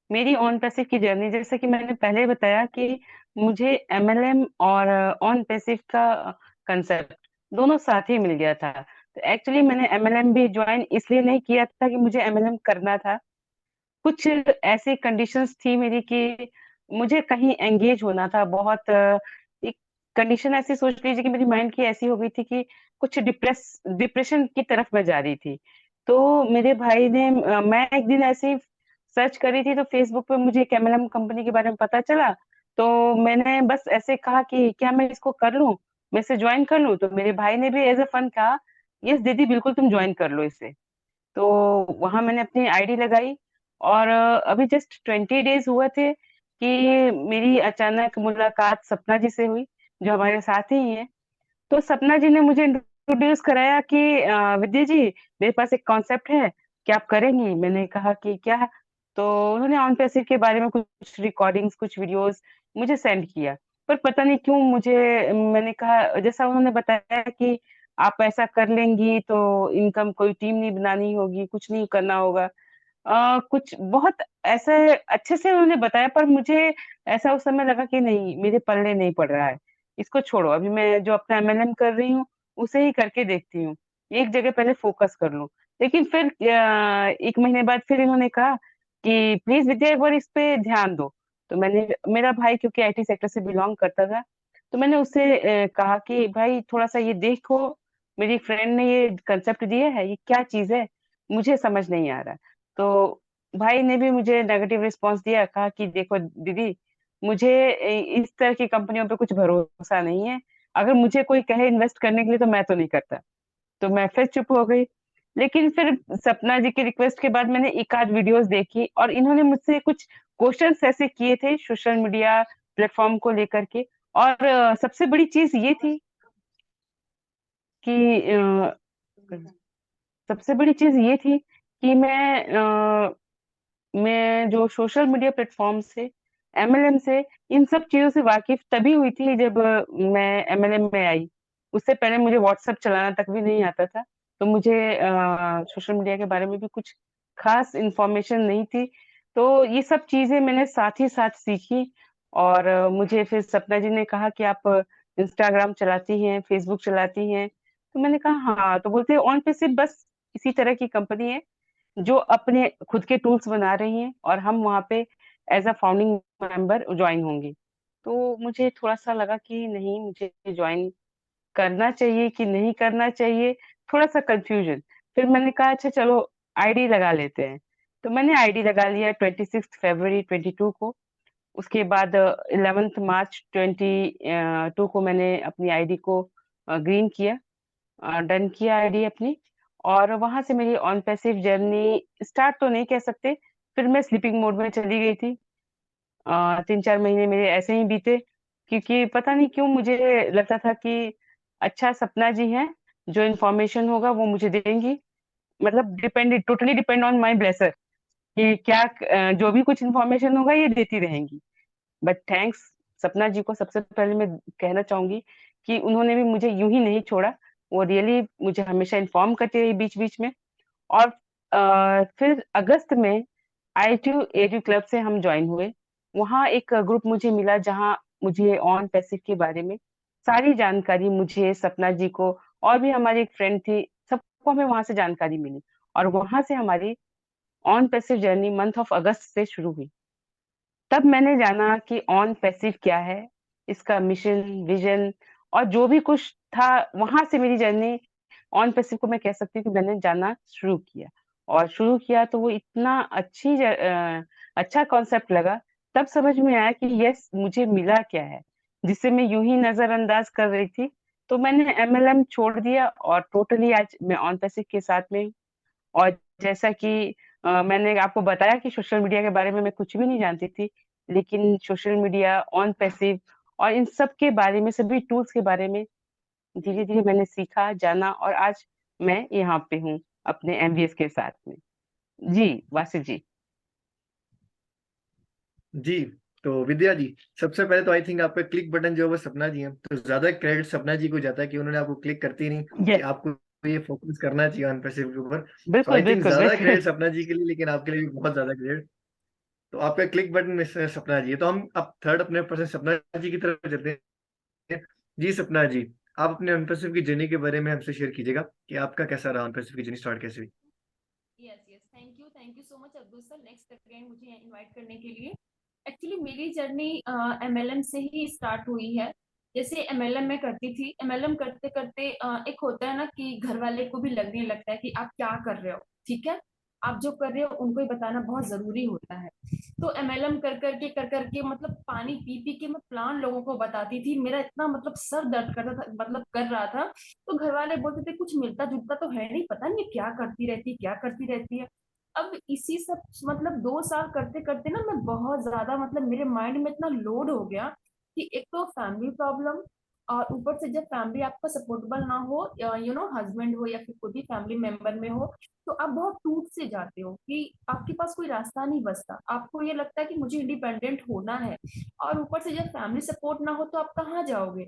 मेरी ऑन पैसिव की जर्नी, जैसे कि मैंने पहले बताया कि मुझे एमएलएम और ऑन पैसिव का कंसेप्ट दोनों साथ ही मिल गया था। तो एक्चुअली मैंने एमएलएम भी ज्वाइन इसलिए नहीं किया था कि मुझे एमएलएम करना था। कुछ ऐसी कंडीशंस थी मेरी कि मुझे कहीं एंगेज होना था बहुत। एक कंडीशन ऐसी सोच लीजिए कि मेरी माइंड की ऐसी हो गई थी कि कुछ डिप्रेशन की तरफ मैं जा रही थी। तो मेरे भाई ने मैं एक दिन ऐसे ही सर्च करी थी तो फेसबुक पे मुझे एक एमएलएम कंपनी के बारे में पता चला। तो मैंने बस ऐसे कहा कि क्या मैं इसको कर लूं, मैं इसे ज्वाइन कर लूं। तो मेरे भाई ने भी एज अ फन कहा, यस दीदी बिल्कुल तुम ज्वाइन कर लो इसे। तो वहां मैंने अपनी आईडी लगाई और अभी जस्ट 20 डेज हुए थे कि मेरी अचानक मुलाकात सपना जी से हुई, जो हमारे साथ ही हैं। तो सपना जी ने मुझे इंट्रोड्यूस कराया कि विद्या जी, मेरे पास एक कॉन्सेप्ट है, क्या आप करेंगी? मैंने कहा कि क्या? तो उन्होंने ऑन पैसिव के बारे में कुछ रिकॉर्डिंग्स, कुछ वीडियोस मुझे सेंड किया। पर पता नहीं क्यों मुझे, मैंने कहा जैसा उन्होंने बताया कि आप ऐसा कर लेंगी तो इनकम कोई टीम नहीं बनानी होगी, कुछ नहीं करना होगा। कुछ बहुत ऐसे अच्छे से उन्होंने बताया, पर मुझे ऐसा उस समय लगा कि नहीं, मेरे पल्ले नहीं पड़ रहा है, इसको छोड़ो, अभी मैं जो अपना एमएलएम कर रही हूँ उसे ही करके देखती हूँ, एक जगह पहले फोकस कर लूं। लेकिन फिर 1 महीने बाद फिर इन्होंने कहा कि प्लीज विद्या एक बार इस पे ध्यान दो। तो मैंने, मेरा भाई क्योंकि आईटी सेक्टर से बिलोंग करता था, तो मैंने उससे कहा कि भाई थोड़ा सा ये देखो, मेरी फ्रेंड ने ये कंसेप्ट दिया है, ये क्या चीज है, मुझे समझ नहीं आ रहा। तो भाई ने भी मुझे नेगेटिव रिस्पांस दिया, कहा कि देखो दीदी, मुझे इस तरह की कंपनियों पे कुछ भरोसा नहीं है, अगर मुझे कोई कहे इन्वेस्ट करने के लिए तो मैं तो नहीं करता। तो मैं फिर चुप हो गई। लेकिन फिर सपना जी की रिक्वेस्ट के बाद मैंने एक आध वीडियोस देखी और इन्होंने मुझसे कुछ क्वेश्चंस ऐसे किए थे सोशल मीडिया प्लेटफॉर्म को लेकर के। और सबसे बड़ी चीज ये थी कि सबसे बड़ी चीज ये थी कि मैं जो सोशल मीडिया प्लेटफॉर्म से, एमएलएम से, इन सब चीजों से वाकिफ तभी हुई थी जब मैं एमएलएम में आई। उससे पहले मुझे व्हाट्सएप चलाना तक भी नहीं आता था। तो मुझे सोशल मीडिया के बारे में भी कुछ खास इंफॉर्मेशन नहीं थी। तो ये सब चीजें मैंने साथ ही साथ सीखी। और मुझे फिर सपना जी ने कहा कि आप इंस्टाग्राम चलाती हैं, फेसबुक चलाती हैं? तो मैंने कहा हाँ। तो बोलते ऑन पे सिर्फ बस इसी तरह की कंपनी है जो अपने खुद के टूल्स बना रही हैं और हम वहाँ पे as a founding member join होंगे। तो मुझे थोड़ा सा लगा कि नहीं, मुझे ज्वाइन करना चाहिए कि नहीं करना चाहिए, थोड़ा सा कंफ्यूजन। फिर मैंने कहा अच्छा चलो आईडी लगा लेते हैं। तो मैंने आईडी लगा लिया 26 फरवरी 2022 को। उसके बाद 11 मार्च 2022 को मैंने अपनी आईडी को ग्रीन किया, डन किया आईडी अपनी। और वहां से मेरी ऑन पैसिव जर्नी स्टार्ट तो नहीं कह सकते, फिर मैं स्लीपिंग मोड में चली गई थी। 3-4 महीने मेरे ऐसे ही बीते, क्योंकि पता नहीं क्यों मुझे लगता था कि अच्छा सपना जी हैं, जो इन्फॉर्मेशन होगा वो मुझे देंगी, मतलब totally depend on my blusher, कि क्या जो भी कुछ इन्फॉर्मेशन होगा ये देती रहेंगी। बट थैंक्स सपना जी को सबसे पहले मैं कहना चाहूंगी कि उन्होंने भी मुझे यूं ही नहीं छोड़ा, वो रियली मुझे हमेशा इन्फॉर्म करती रही बीच बीच में। और फिर अगस्त में IITU एडू क्लब से हम ज्वाइन हुए। वहाँ एक ग्रुप मुझे मिला जहाँ मुझे ऑन पैसिव के बारे में सारी जानकारी, मुझे, सपना जी को, और भी हमारी एक फ्रेंड थी, सबको हमें वहां से जानकारी मिली। और वहां से हमारी on passive journey month of अगस्त से शुरू हुई। तब मैंने जाना कि ऑन पैसिव क्या है, इसका मिशन, विजन और जो भी कुछ था। वहां से मेरी जर्नी ऑन पैसिव को मैं कह सकती हूँ कि मैंने जानना शुरू किया, और शुरू किया तो वो इतना अच्छा कॉन्सेप्ट लगा। तब समझ में आया कि यस, मुझे मिला क्या है जिसे मैं यूं ही नजरअंदाज कर रही थी। तो मैंने एमएलएम छोड़ दिया और टोटली आज मैं ऑन पैसिव के साथ में हूँ। और जैसा कि मैंने आपको बताया कि सोशल मीडिया के बारे में मैं कुछ भी नहीं जानती थी, लेकिन सोशल मीडिया, ऑन पैसिव और इन सब के बारे में, सभी टूल्स के बारे में धीरे धीरे मैंने सीखा, जाना, और आज मैं यहाँ पे हूँ अपने एमबीएस के साथ में। जी वासी जी। जी, तो विद्या जी, सबसे पहले तो आई थिंक आपका क्लिक बटन जो है वो सपना जी है, तो ज्यादा क्रेडिट सपना जी को जाता है कि उन्होंने आपको क्लिक करती नहीं कि यस, आपको ये फोकस करना चाहिए ऑन पैसिव के ऊपर। तो बिल्कुल आई थिंक बिल्कुल ज्यादा बिल्कुल। क्रेडिट सपना जी के लिए, लेकिन आपके लिए भी बहुत ज्यादा क्रेडिट। तो आपका क्लिक बटन में से सपना जी है, तो हम अब थर्ड अपने पर्सन सपना जी की तरफ चलते हैं। जी सपना जी, आप अपने ऑन पैसिव की जर्नी के बारे में हमसे शेयर कीजिएगा कि आपका कैसा रहा ऑन पैसिव की जर्नी, स्टार्ट कैसे हुई। Yes yes, thank you so much Abdul sir, next again मुझे इनवाइट करने के लिए। एक्चुअली मेरी जर्नी एमएलएम से ही स्टार्ट हुई है। जैसे एमएलएम में करती थी, एमएलएम करते करते एक होता है ना कि घर वाले को भी लगने लगता है कि आप क्या कर रहे हो, ठीक है, आप जो कर रहे हो उनको ही बताना बहुत जरूरी होता है। तो एमएलएम कर करके मतलब पानी पी पी के मैं प्लान लोगों को बताती थी, मेरा इतना मतलब सर दर्द करता था, मतलब कर रहा था। तो घर वाले बोलते थे कुछ मिलता जुलता तो है नहीं, पता नहीं क्या करती रहती है, क्या करती रहती है। अब इसी सब मतलब 2 साल करते करते ना मैं बहुत ज्यादा मतलब मेरे माइंड में इतना लोड हो गया कि एक तो फैमिली प्रॉब्लम, और ऊपर से जब फैमिली आपका सपोर्टेबल ना हो, हस्बैंड हो या फिर कोई भी फैमिली मेंबर में हो, तो आप बहुत टूट से जाते हो कि आपके पास कोई रास्ता नहीं बचता, आपको ये लगता है कि मुझे इंडिपेंडेंट होना है। और ऊपर से जब फैमिली सपोर्ट ना हो तो आप कहाँ जाओगे।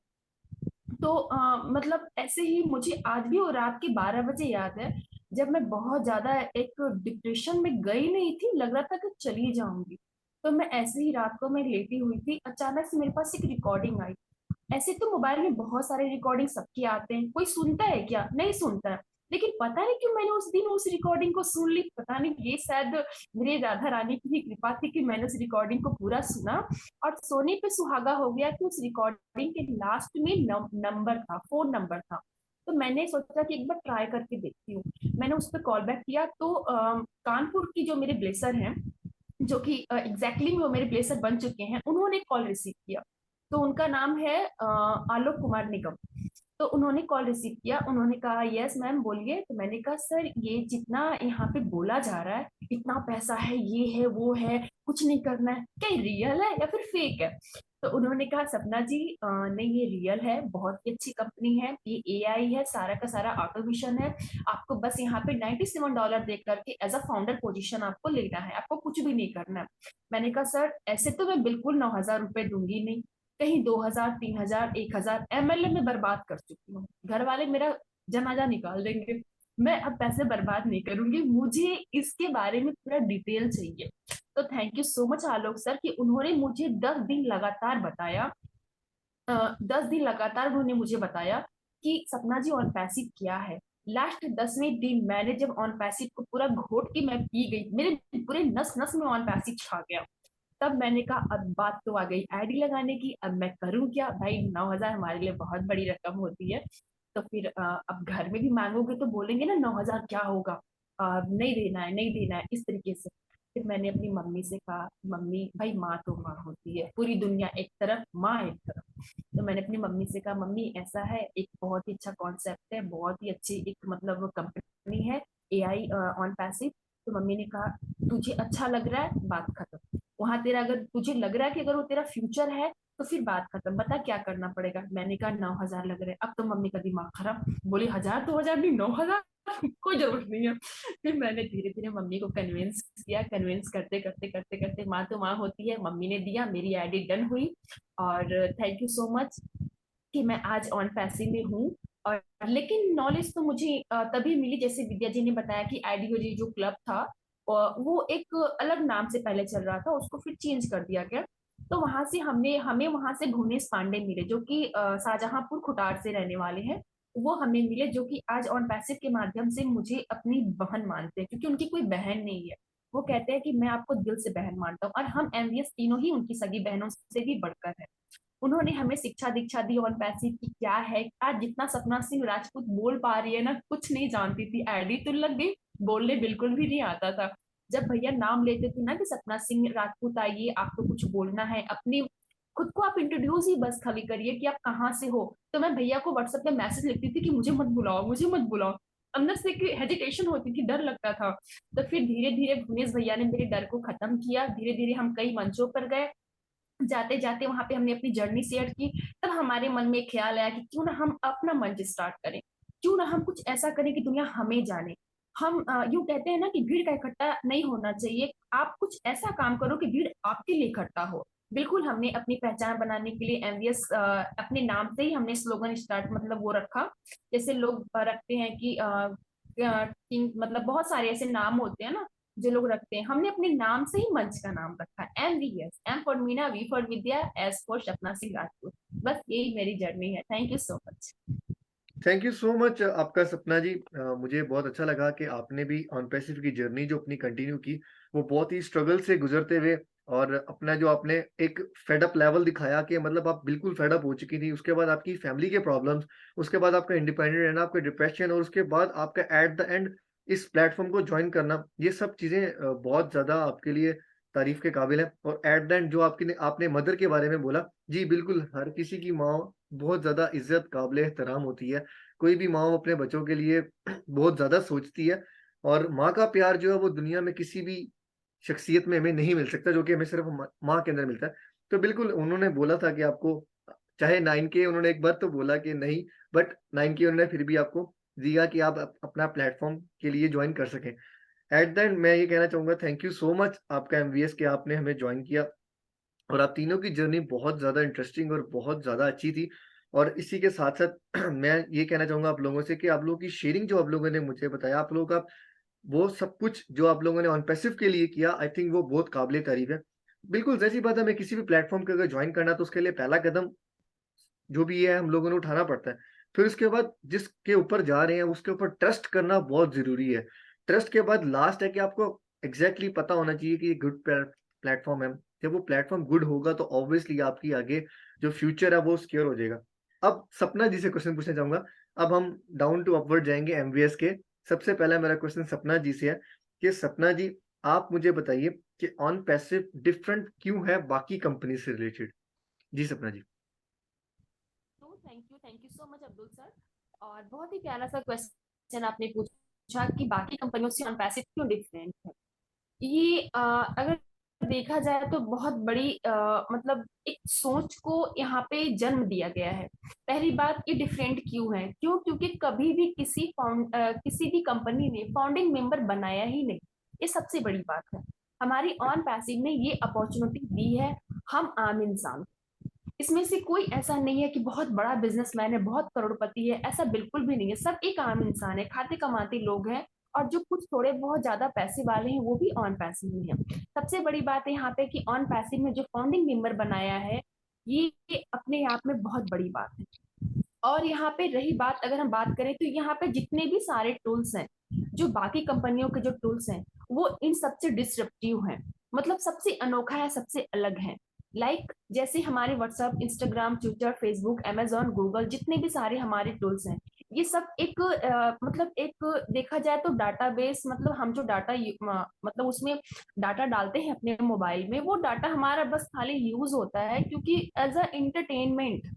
तो मतलब ऐसे ही मुझे आज भी वो रात के 12 बजे याद है, जब मैं बहुत ज्यादा एक डिप्रेशन में गई नहीं थी, लग रहा था कि चली जाऊंगी। तो मैं ऐसे ही रात को मैं लेटी हुई थी, अचानक से मेरे पास एक रिकॉर्डिंग आई। ऐसे तो मोबाइल में बहुत सारे रिकॉर्डिंग सबके आते हैं, कोई सुनता है क्या, नहीं सुनता है। लेकिन पता नहीं क्यों मैंने उस दिन उस रिकॉर्डिंग को सुन ली, पता नहीं, ये शायद मेरी राधा रानी की ही कृपा थी कि मैंने उस रिकॉर्डिंग को पूरा सुना। और सोने पे सुहागा हो गया कि उस रिकॉर्डिंग के लास्ट में नंबर था, फोन नंबर था। तो मैंने सोचा कि एक बार ट्राई करके देखती हूँ। मैंने उस पर कॉल बैक किया तो कानपुर की जो मेरे ब्लेसर हैं, जो कि एग्जैक्टली वो मेरे प्लेसर बन चुके हैं, उन्होंने कॉल रिसीव किया। तो उनका नाम है आलोक कुमार निगम। तो उन्होंने कॉल रिसीव किया, उन्होंने कहा यस मैम बोलिए। तो मैंने कहा सर ये जितना यहाँ पे बोला जा रहा है, इतना पैसा है, ये है वो है, कुछ नहीं करना है, क्या ये रियल है या फिर फेक है। तो उन्होंने कहा सपना जी नहीं ये रियल है, बहुत ही अच्छी कंपनी है, ये एआई है, सारा का सारा ऑटोमेशन है, आपको बस यहाँ पे $97 दे करके एज अ फाउंडर पोजीशन आपको लेना है, आपको कुछ भी नहीं करना है। मैंने कहा सर ऐसे तो मैं बिल्कुल 9,000 रुपए दूंगी नहीं, कहीं 2,000 3,000 1,000 एमएलए में बर्बाद कर चुकी हूँ, घर वाले मेरा जनाजा निकाल देंगे, मैं अब पैसे बर्बाद नहीं करूंगी, मुझे इसके बारे में पूरा डिटेल चाहिए। तो thank you so much Alok sir कि उन्होंने मुझे 10 दिन लगातार बताया, 10 दिन लगातार उन्होंने मुझे बताया कि सपना जी ऑन पैसिव क्या है। लास्ट 10वें दिन मैंने जब ऑन पैसिव को पूरा घोट के मैं पी गई, मेरे पूरे नस नस में ऑन पैसिव छा गया। तब मैंने कहा अब बात तो आ गई आईडी लगाने की, अब मैं करूं क्या भाई, 9,000 हमारे लिए बहुत बड़ी रकम होती है। तो फिर अब घर में भी मांगोगे तो बोलेंगे ना 9,000 क्या होगा, नहीं देना है नहीं देना है, इस तरीके से। फिर मैंने अपनी मम्मी से कहा मम्मी भाई माँ तो माँ होती है, पूरी दुनिया एक तरफ, माँ एक तरफ। तो मैंने अपनी मम्मी से कहा मम्मी ऐसा है, एक बहुत ही अच्छा कॉन्सेप्ट है, बहुत ही अच्छी एक मतलब कंपनी है एआई ऑन पैसिव। तो मम्मी ने कहा तुझे अच्छा लग रहा है, बात खत्म। वहां तेरा अगर तुझे लग रहा है कि अगर वो तेरा फ्यूचर है तो फिर बात खत्म, बता क्या करना पड़ेगा। मैंने कहा 9,000 लग रहे हैं। अब तो मम्मी का दिमाग खराब, बोली 1,000 2,000 नहीं, 9,000 कोई जरूरत नहीं है। फिर मैंने धीरे धीरे मम्मी को कन्विंस किया, कन्विंस करते करते करते करते माँ तो माँ होती है, मम्मी ने दिया, मेरी आईडी डन हुई। और थैंक यू सो मच कि मैं आज ऑन पैसिव में हूँ। और लेकिन नॉलेज तो मुझे तभी मिली जैसे विद्या जी ने बताया कि आईडियोलॉजी जो क्लब था वो एक अलग नाम से पहले चल रहा था, उसको फिर चेंज कर दिया गया। तो वहां से हमें वहां से भुवनेश पांडे मिले जो कि शाहजहांपुर खुटार से रहने वाले हैं। वो हमें मिले जो कि आज ऑन पैसिव के माध्यम से मुझे अपनी बहन मानते हैं, क्योंकि उनकी कोई बहन नहीं है। वो कहते हैं कि मैं आपको दिल से बहन मानता हूँ, और हम एमवीएस तीनों ही उनकी सगी बहनों से भी बढ़कर है। उन्होंने हमें शिक्षा दीक्षा दी ऑन पैसिव की क्या है। आज जितना सपना सिंह राजपूत बोल पा रही है ना, कुछ नहीं जानती थी, आईडी तो लग गई, बोलने बिल्कुल भी नहीं आता था। जब भैया नाम लेते थे ना कि सपना सिंह राजपूत आइए, आपको कुछ बोलना है, अपनी खुद को आप इंट्रोड्यूस ही बस खाली करिए कि आप कहाँ से हो, तो मैं भैया को व्हाट्सएप पे मैसेज लिखती थी कि मुझे मत बुलाओ, मुझे मत बुलाओ। अंदर से एक हेजिटेशन होती थी, डर लगता था। तो फिर धीरे धीरे भुवनेश भैया ने मेरे डर को खत्म किया, धीरे धीरे हम कई मंचों पर गए, जाते जाते वहां पे हमने अपनी जर्नी शेयर की। तब हमारे मन में एक ख्याल आया कि क्यों ना हम अपना मंच स्टार्ट करें, क्यों ना हम कुछ ऐसा करें कि दुनिया हमें जाने। हम यूं कहते हैं ना कि भीड़ का इकट्ठा नहीं होना चाहिए, आप कुछ ऐसा काम करो कि भीड़ आपके लिए इकट्ठा हो। बिल्कुल हमने अपनी पहचान बनाने के लिए एमवीएस अपने नाम से ही हमने स्लोगन स्टार्ट मतलब वो रखा। जैसे लोग रखते हैं कि किंग, मतलब बहुत सारे ऐसे नाम होते हैं ना जो लोग रखते हैं, हमने अपने नाम से ही मंच का नाम रखा MVS, M for Meena, V for Vidya, S for सपना सिंह राजपूत। बस यही मेरी जर्नी है। Thank you so much. Thank you so much आपका सपना जी। मुझे बहुत अच्छा लगा कि आपने भी ऑन पैसिव की जर्नी जो अपनी कंटिन्यू की, वो बहुत ही स्ट्रगल से गुजरते हुए, और अपना जो आपने एक फेडअप लेवल दिखाया कि मतलब आप बिल्कुल फेडअप हो चुकी थी, उसके बाद आपकी फैमिली के प्रॉब्लम्स, उसके बाद आपका इंडिपेंडेंट रहना, आपका डिप्रेशन, और उसके बाद आपका एट द एंड इस प्लेटफॉर्म को ज्वाइन करना, ये सब चीजें बहुत ज्यादा आपके लिए तारीफ के काबिल है। और एट द एंड जो आपने मदर के बारे में बोला, जी बिल्कुल, हर किसी की माँ बहुत ज्यादा इज्जत काबिल एहतराम होती है। कोई भी माँ अपने बच्चों के लिए बहुत ज्यादा सोचती है, और माँ का प्यार जो है वो दुनिया में किसी भी शख्सियत में हमें नहीं मिल सकता, जो कि हमें सिर्फ माँ के अंदर मिलता है। तो बिल्कुल उन्होंने बोला था कि आपको चाहे 9K, उन्होंने एक बार तो बोला कि नहीं, बट 9K उन्होंने फिर भी आपको दिया कि आप अपना प्लेटफॉर्म के लिए ज्वाइन कर सकें। एट द एंड मैं ये कहना चाहूंगा, थैंक यू सो मच आपका MVS के आपने हमें ज्वाइन किया, और आप तीनों की जर्नी बहुत ज्यादा इंटरेस्टिंग और बहुत ज्यादा अच्छी थी। और इसी के साथ साथ मैं ये कहना चाहूंगा आप लोगों से कि आप लोगों की शेयरिंग जो आप लोगों ने मुझे बताया, आप लोगों का वो सब कुछ जो आप लोगों ने ऑन पैसिव के लिए किया, आई थिंक वो बहुत काबिले तारीफ है। बिल्कुल जैसी बात है, हमें किसी भी प्लेटफॉर्म को अगर ज्वाइन करना, तो उसके लिए पहला कदम जो भी है हम लोगों ने उठाना पड़ता है। फिर उसके बाद जिसके ऊपर जा रहे हैं उसके ऊपर ट्रस्ट करना बहुत जरूरी है। ट्रस्ट के बाद लास्ट है कि आपको एग्जैक्टली पता होना चाहिए कि ये गुड प्लेटफॉर्म है। जब वो प्लेटफॉर्म गुड होगा तो ऑब्वियसली आपकी आगे जो फ्यूचर है वो सिक्योर हो जाएगा। अब सपना जी से क्वेश्चन पूछना चाहूंगा। अब हम डाउन टू अपवर्ड जाएंगे MVS के। सबसे पहला मेरा क्वेश्चन सपना जी से है कि सपना जी, आप मुझे बताइए कि ऑन पैसिव डिफरेंट क्यों है बाकी कंपनी से रिलेटेड। जी सपना जी। तो thank you so much Abdul sir. और बहुत ही प्यारा सा क्वेश्चन आपने पूछा कि बाकी कंपनियों से ऑन पैसिव क्यों डिफरेंट है। ये अगर देखा जाए तो बहुत बड़ी मतलब एक सोच को यहाँ पे जन्म दिया गया है। पहली बात, ये डिफरेंट क्यों है, क्योंकि कभी भी किसी भी कंपनी ने फाउंडिंग मेंबर बनाया ही नहीं। ये सबसे बड़ी बात है। हमारी ऑन पैसिव ने ये अपॉर्चुनिटी दी है हम आम इंसान। इसमें से कोई ऐसा नहीं है कि बहुत बड़ा बिजनेसमैन है, बहुत करोड़पति है, ऐसा बिल्कुल भी नहीं है। सब एक आम इंसान है, खाते कमाते लोग हैं, और जो कुछ थोड़े बहुत ज्यादा पैसे वाले हैं वो भी ऑन पैसिव में है। सबसे बड़ी बात है यहाँ पे कि ऑन पैसिव में जो फाउंडिंग मेंबर बनाया है, ये अपने आप में बहुत बड़ी बात है। और यहाँ पे रही बात, अगर हम बात करें तो यहाँ पे जितने भी सारे टूल्स हैं, जो बाकी कंपनियों के जो टूल्स हैं, वो इन सबसे डिसरप्टिव हैं, मतलब सबसे अनोखा है, सबसे अलग है। जैसे हमारे WhatsApp, Instagram, Twitter, Facebook, Amazon, Google, जितने भी सारे हमारे टूल्स हैं, ये सब एक मतलब एक देखा जाए तो डाटाबेस, मतलब हम जो डाटा मतलब उसमें डाटा डालते हैं अपने मोबाइल में, वो डाटा हमारा बस खाली यूज होता है, क्योंकि एज अ एंटरटेनमेंट,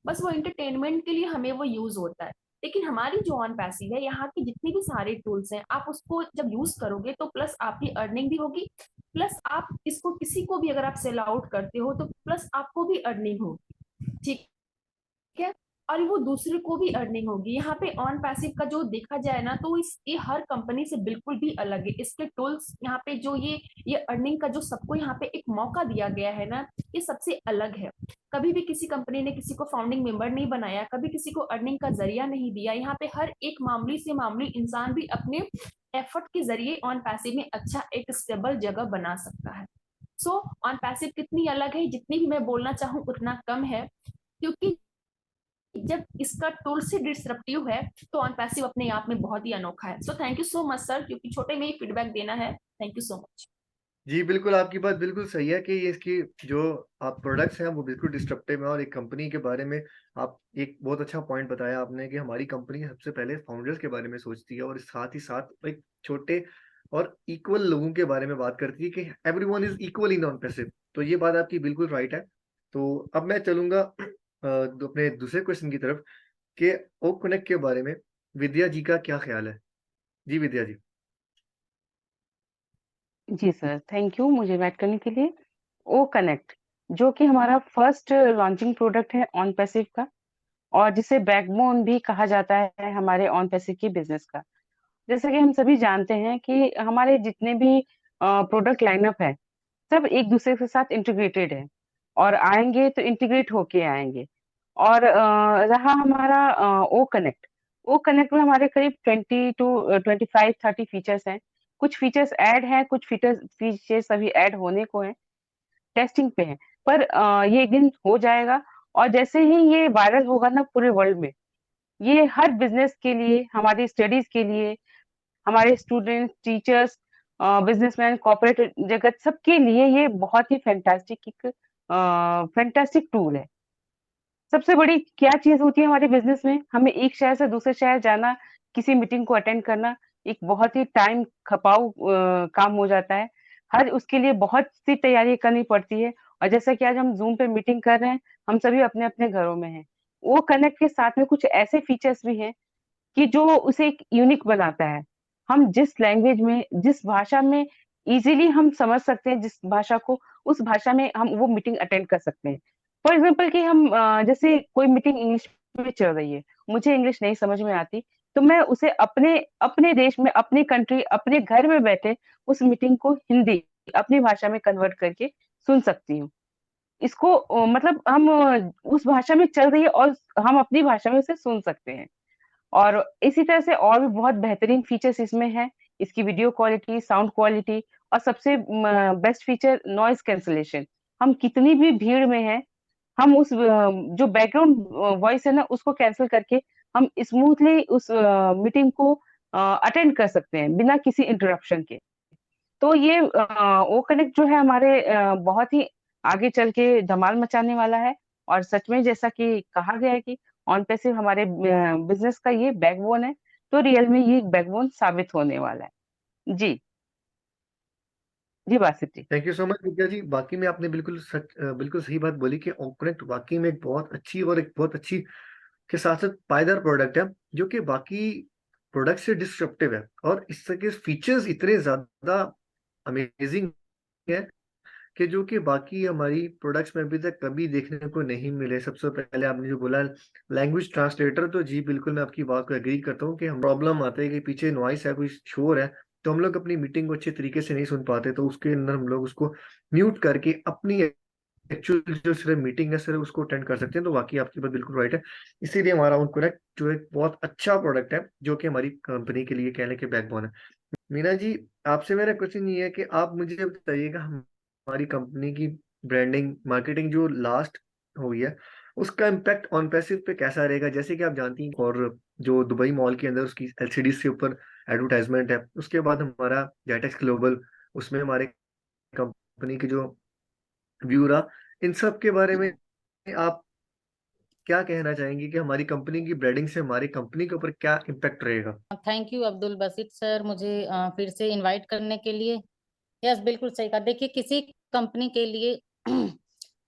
बस वो एंटरटेनमेंट के लिए हमें वो यूज होता है। लेकिन हमारी जो ऑन पैसिव है, यहाँ के जितने भी सारे टूल्स हैं, आप उसको जब यूज करोगे तो प्लस आपकी अर्निंग भी होगी, प्लस आप इसको किसी को भी अगर आप सेल आउट करते हो तो प्लस आपको भी अर्निंग होगी। ठीक है, और वो दूसरे को भी अर्निंग होगी। यहाँ पे ऑन पैसिव का जो देखा जाए ना, तो ये हर कंपनी से बिल्कुल भी अलग है। इसके टूल्स यहाँ पे जो ये अर्निंग का जो सबको यहाँ पे एक मौका दिया गया है ना, ये सबसे अलग है। कभी भी किसी कंपनी ने किसी को फाउंडिंग मेंबर नहीं बनाया, कभी किसी को अर्निंग का जरिया नहीं दिया। यहाँ पे हर एक मामूली से मामूली इंसान भी अपने एफर्ट के जरिए ऑन पैसिव में अच्छा एक स्टेबल जगह बना सकता है। सो ऑन पैसिव कितनी अलग है, जितनी भी मैं बोलना चाहूँ उतना कम है, क्योंकि जब इसका टूल से डिसरप्टिव है तो ऑन पैसिव अपने आप में बहुत ही अनोखा है। So thank you so much sir, क्योंकि छोटे में ही फीडबैक देना है। Thank you so much. जी बिल्कुल, आपकी बात बिल्कुल सही है कि ये इसकी जो आप प्रोडक्ट्स हैं वो बिल्कुल डिस्ट्रप्टिव है, और एक कंपनी के बारे में आप एक बहुत अच्छा पॉइंट बताया आपने कि हमारी कंपनी सबसे पहले फाउंडर्स के बारे में सोचती है, और साथ ही साथ एक छोटे और इक्वल लोगों के बारे में बात करती है कि everyone is equally non passive. तो ये बात आपकी बिल्कुल राइट है। तो अब मैं चलूंगा अपने दूसरे क्वेश्चन की तरफ कि ओ कनेक्ट के बारे में विद्या जी का क्या ख्याल है। जी विद्या जी। जी सर, थैंक यू मुझे इनवाइट करने के लिए। ओ कनेक्ट जो कि हमारा फर्स्ट लॉन्चिंग प्रोडक्ट है ऑन पैसिव का, और जिसे बैकबोन भी कहा जाता है हमारे ऑन पैसिव की बिजनेस का। जैसे कि हम सभी जानते हैं कि हमारे जितने भी प्रोडक्ट लाइनअप है, सब एक दूसरे के साथ इंटीग्रेटेड है, और आएंगे तो इंटीग्रेट होके आएंगे। और रहा हमारा ओ कनेक्ट में हमारे करीब 20 टू 25-30 फीचर्स हैं। कुछ फीचर्स ऐड हैं, कुछ फीचर्स अभी ऐड होने को हैं, टेस्टिंग पे है, पर ये एक दिन हो जाएगा। और जैसे ही ये वायरल होगा ना पूरे वर्ल्ड में, ये हर बिजनेस के लिए, हमारी स्टडीज के लिए, हमारे स्टूडेंट्स, टीचर्स, बिजनेसमैन, कॉर्पोरेट जगत, सबके लिए ये बहुत ही फैंटास्टिक टूल है। सबसे बड़ी क्या चीज होती है हमारे बिजनेस में, हमें एक शहर से दूसरे शहर जाना, किसी मीटिंग को अटेंड करना, एक बहुत ही टाइम खपाऊ काम हो जाता है। हर उसके लिए बहुत सी तैयारी करनी पड़ती है। और जैसा कि आज हम जूम पे मीटिंग कर रहे हैं, हम सभी अपने अपने घरों में हैं। वो कनेक्ट के साथ में कुछ ऐसे फीचर्स भी हैं कि जो उसे एक यूनिक बनाता है। हम जिस लैंग्वेज में, जिस भाषा में इजीली हम समझ सकते हैं, जिस भाषा को, उस भाषा में हम वो मीटिंग अटेंड कर सकते हैं। फॉर एग्जाम्पल कि हम जैसे कोई मीटिंग इंग्लिश में चल रही है, मुझे इंग्लिश नहीं समझ में आती, तो मैं उसे अपने अपने देश में, अपनी कंट्री, अपने घर में बैठे उस मीटिंग को हिंदी, अपनी भाषा में कन्वर्ट करके सुन सकती हूँ। इसको मतलब हम उस भाषा में चल रही है और हम अपनी भाषा में उसे सुन सकते हैं। और इसी तरह से और भी बहुत बेहतरीन फीचर्स इसमें हैं। इसकी वीडियो क्वालिटी, साउंड क्वालिटी, और सबसे बेस्ट फीचर नॉइज कैंसलेशन। हम कितनी भी भीड़ में हैं, हम उस जो बैकग्राउंड वॉइस है ना, उसको कैंसिल करके हम स्मूथली उस मीटिंग को अटेंड कर सकते हैं बिना किसी इंटरप्शन के। तो ये ओ कनेक्ट जो है हमारे बहुत ही आगे चल के धमाल मचाने वाला है। और सच में जैसा कि कहा गया है कि ऑन पैसिव हमारे बिजनेस का ये बैकबोन है, तो रियल में ये बैकबोन साबित होने वाला है। जी जी बासित जी। थैंक यू सो मच विद्या जी। बाकी में आपने बिल्कुल सही बात बोली कि ओकनेक्ट वाकई में एक बहुत अच्छी और एक बहुत अच्छी के साथ साथ पायदार प्रोडक्ट है, जो कि बाकी प्रोडक्ट से डिस्ट्रप्टिव है, और इसके फीचर्स इतने ज्यादा अमेजिंग है कि जो कि बाकी हमारी प्रोडक्ट्स में अभी तक कभी देखने को नहीं मिले। सबसे पहले आपने जो बोला लैंग्वेज ट्रांसलेटर, तो जी बिल्कुल मैं आपकी बात को एग्री करता हूँ कि हम प्रॉब्लम आते है कि पीछे नॉइस है, कोई शोर है, तो हम लोग अपनी मीटिंग को अच्छे तरीके से नहीं सुन पाते, तो उसके अंदर हम लोग उसको म्यूट करके अपनी एक्चुअल जो सिर्फ मीटिंग है सिर्फ उसको अटेंड कर सकते हैं। तो वाकई आपकी बात बिल्कुल राइट है। इसीलिए हमारा उन कनेक्ट जो एक बहुत अच्छा प्रोडक्ट है, जो कि हमारी कंपनी के लिए कहने के बैकबोन है। मीना जी, आपसे मेरा क्वेश्चन ये है कि आप मुझे बताइएगा हमारी कंपनी की ब्रांडिंग मार्केटिंग जो लास्ट हुई है, उसका इम्पैक्ट ऑन पैसिव पे कैसा रहेगा। जैसे कि आप जानती हैं, और जो दुबई मॉल के अंदर उसकी एलसीडी के ऊपर एडवर्टाइजमेंट है, उसके बाद हमारा जेटेक्स ग्लोबल, उसमें हमारे कंपनी के जो व्यू रहा, इन सब के बारे में आप क्या कहना चाहेंगे कि हमारी कंपनी की ब्रांडिंग से हमारी कंपनी के ऊपर क्या इम्पैक्ट रहेगा। थैंक यू अब्दुल बसीत सर, मुझे फिर से इनवाइट करने के लिए। यस, बिल्कुल सही कहा। देखिए, किसी कंपनी के लिए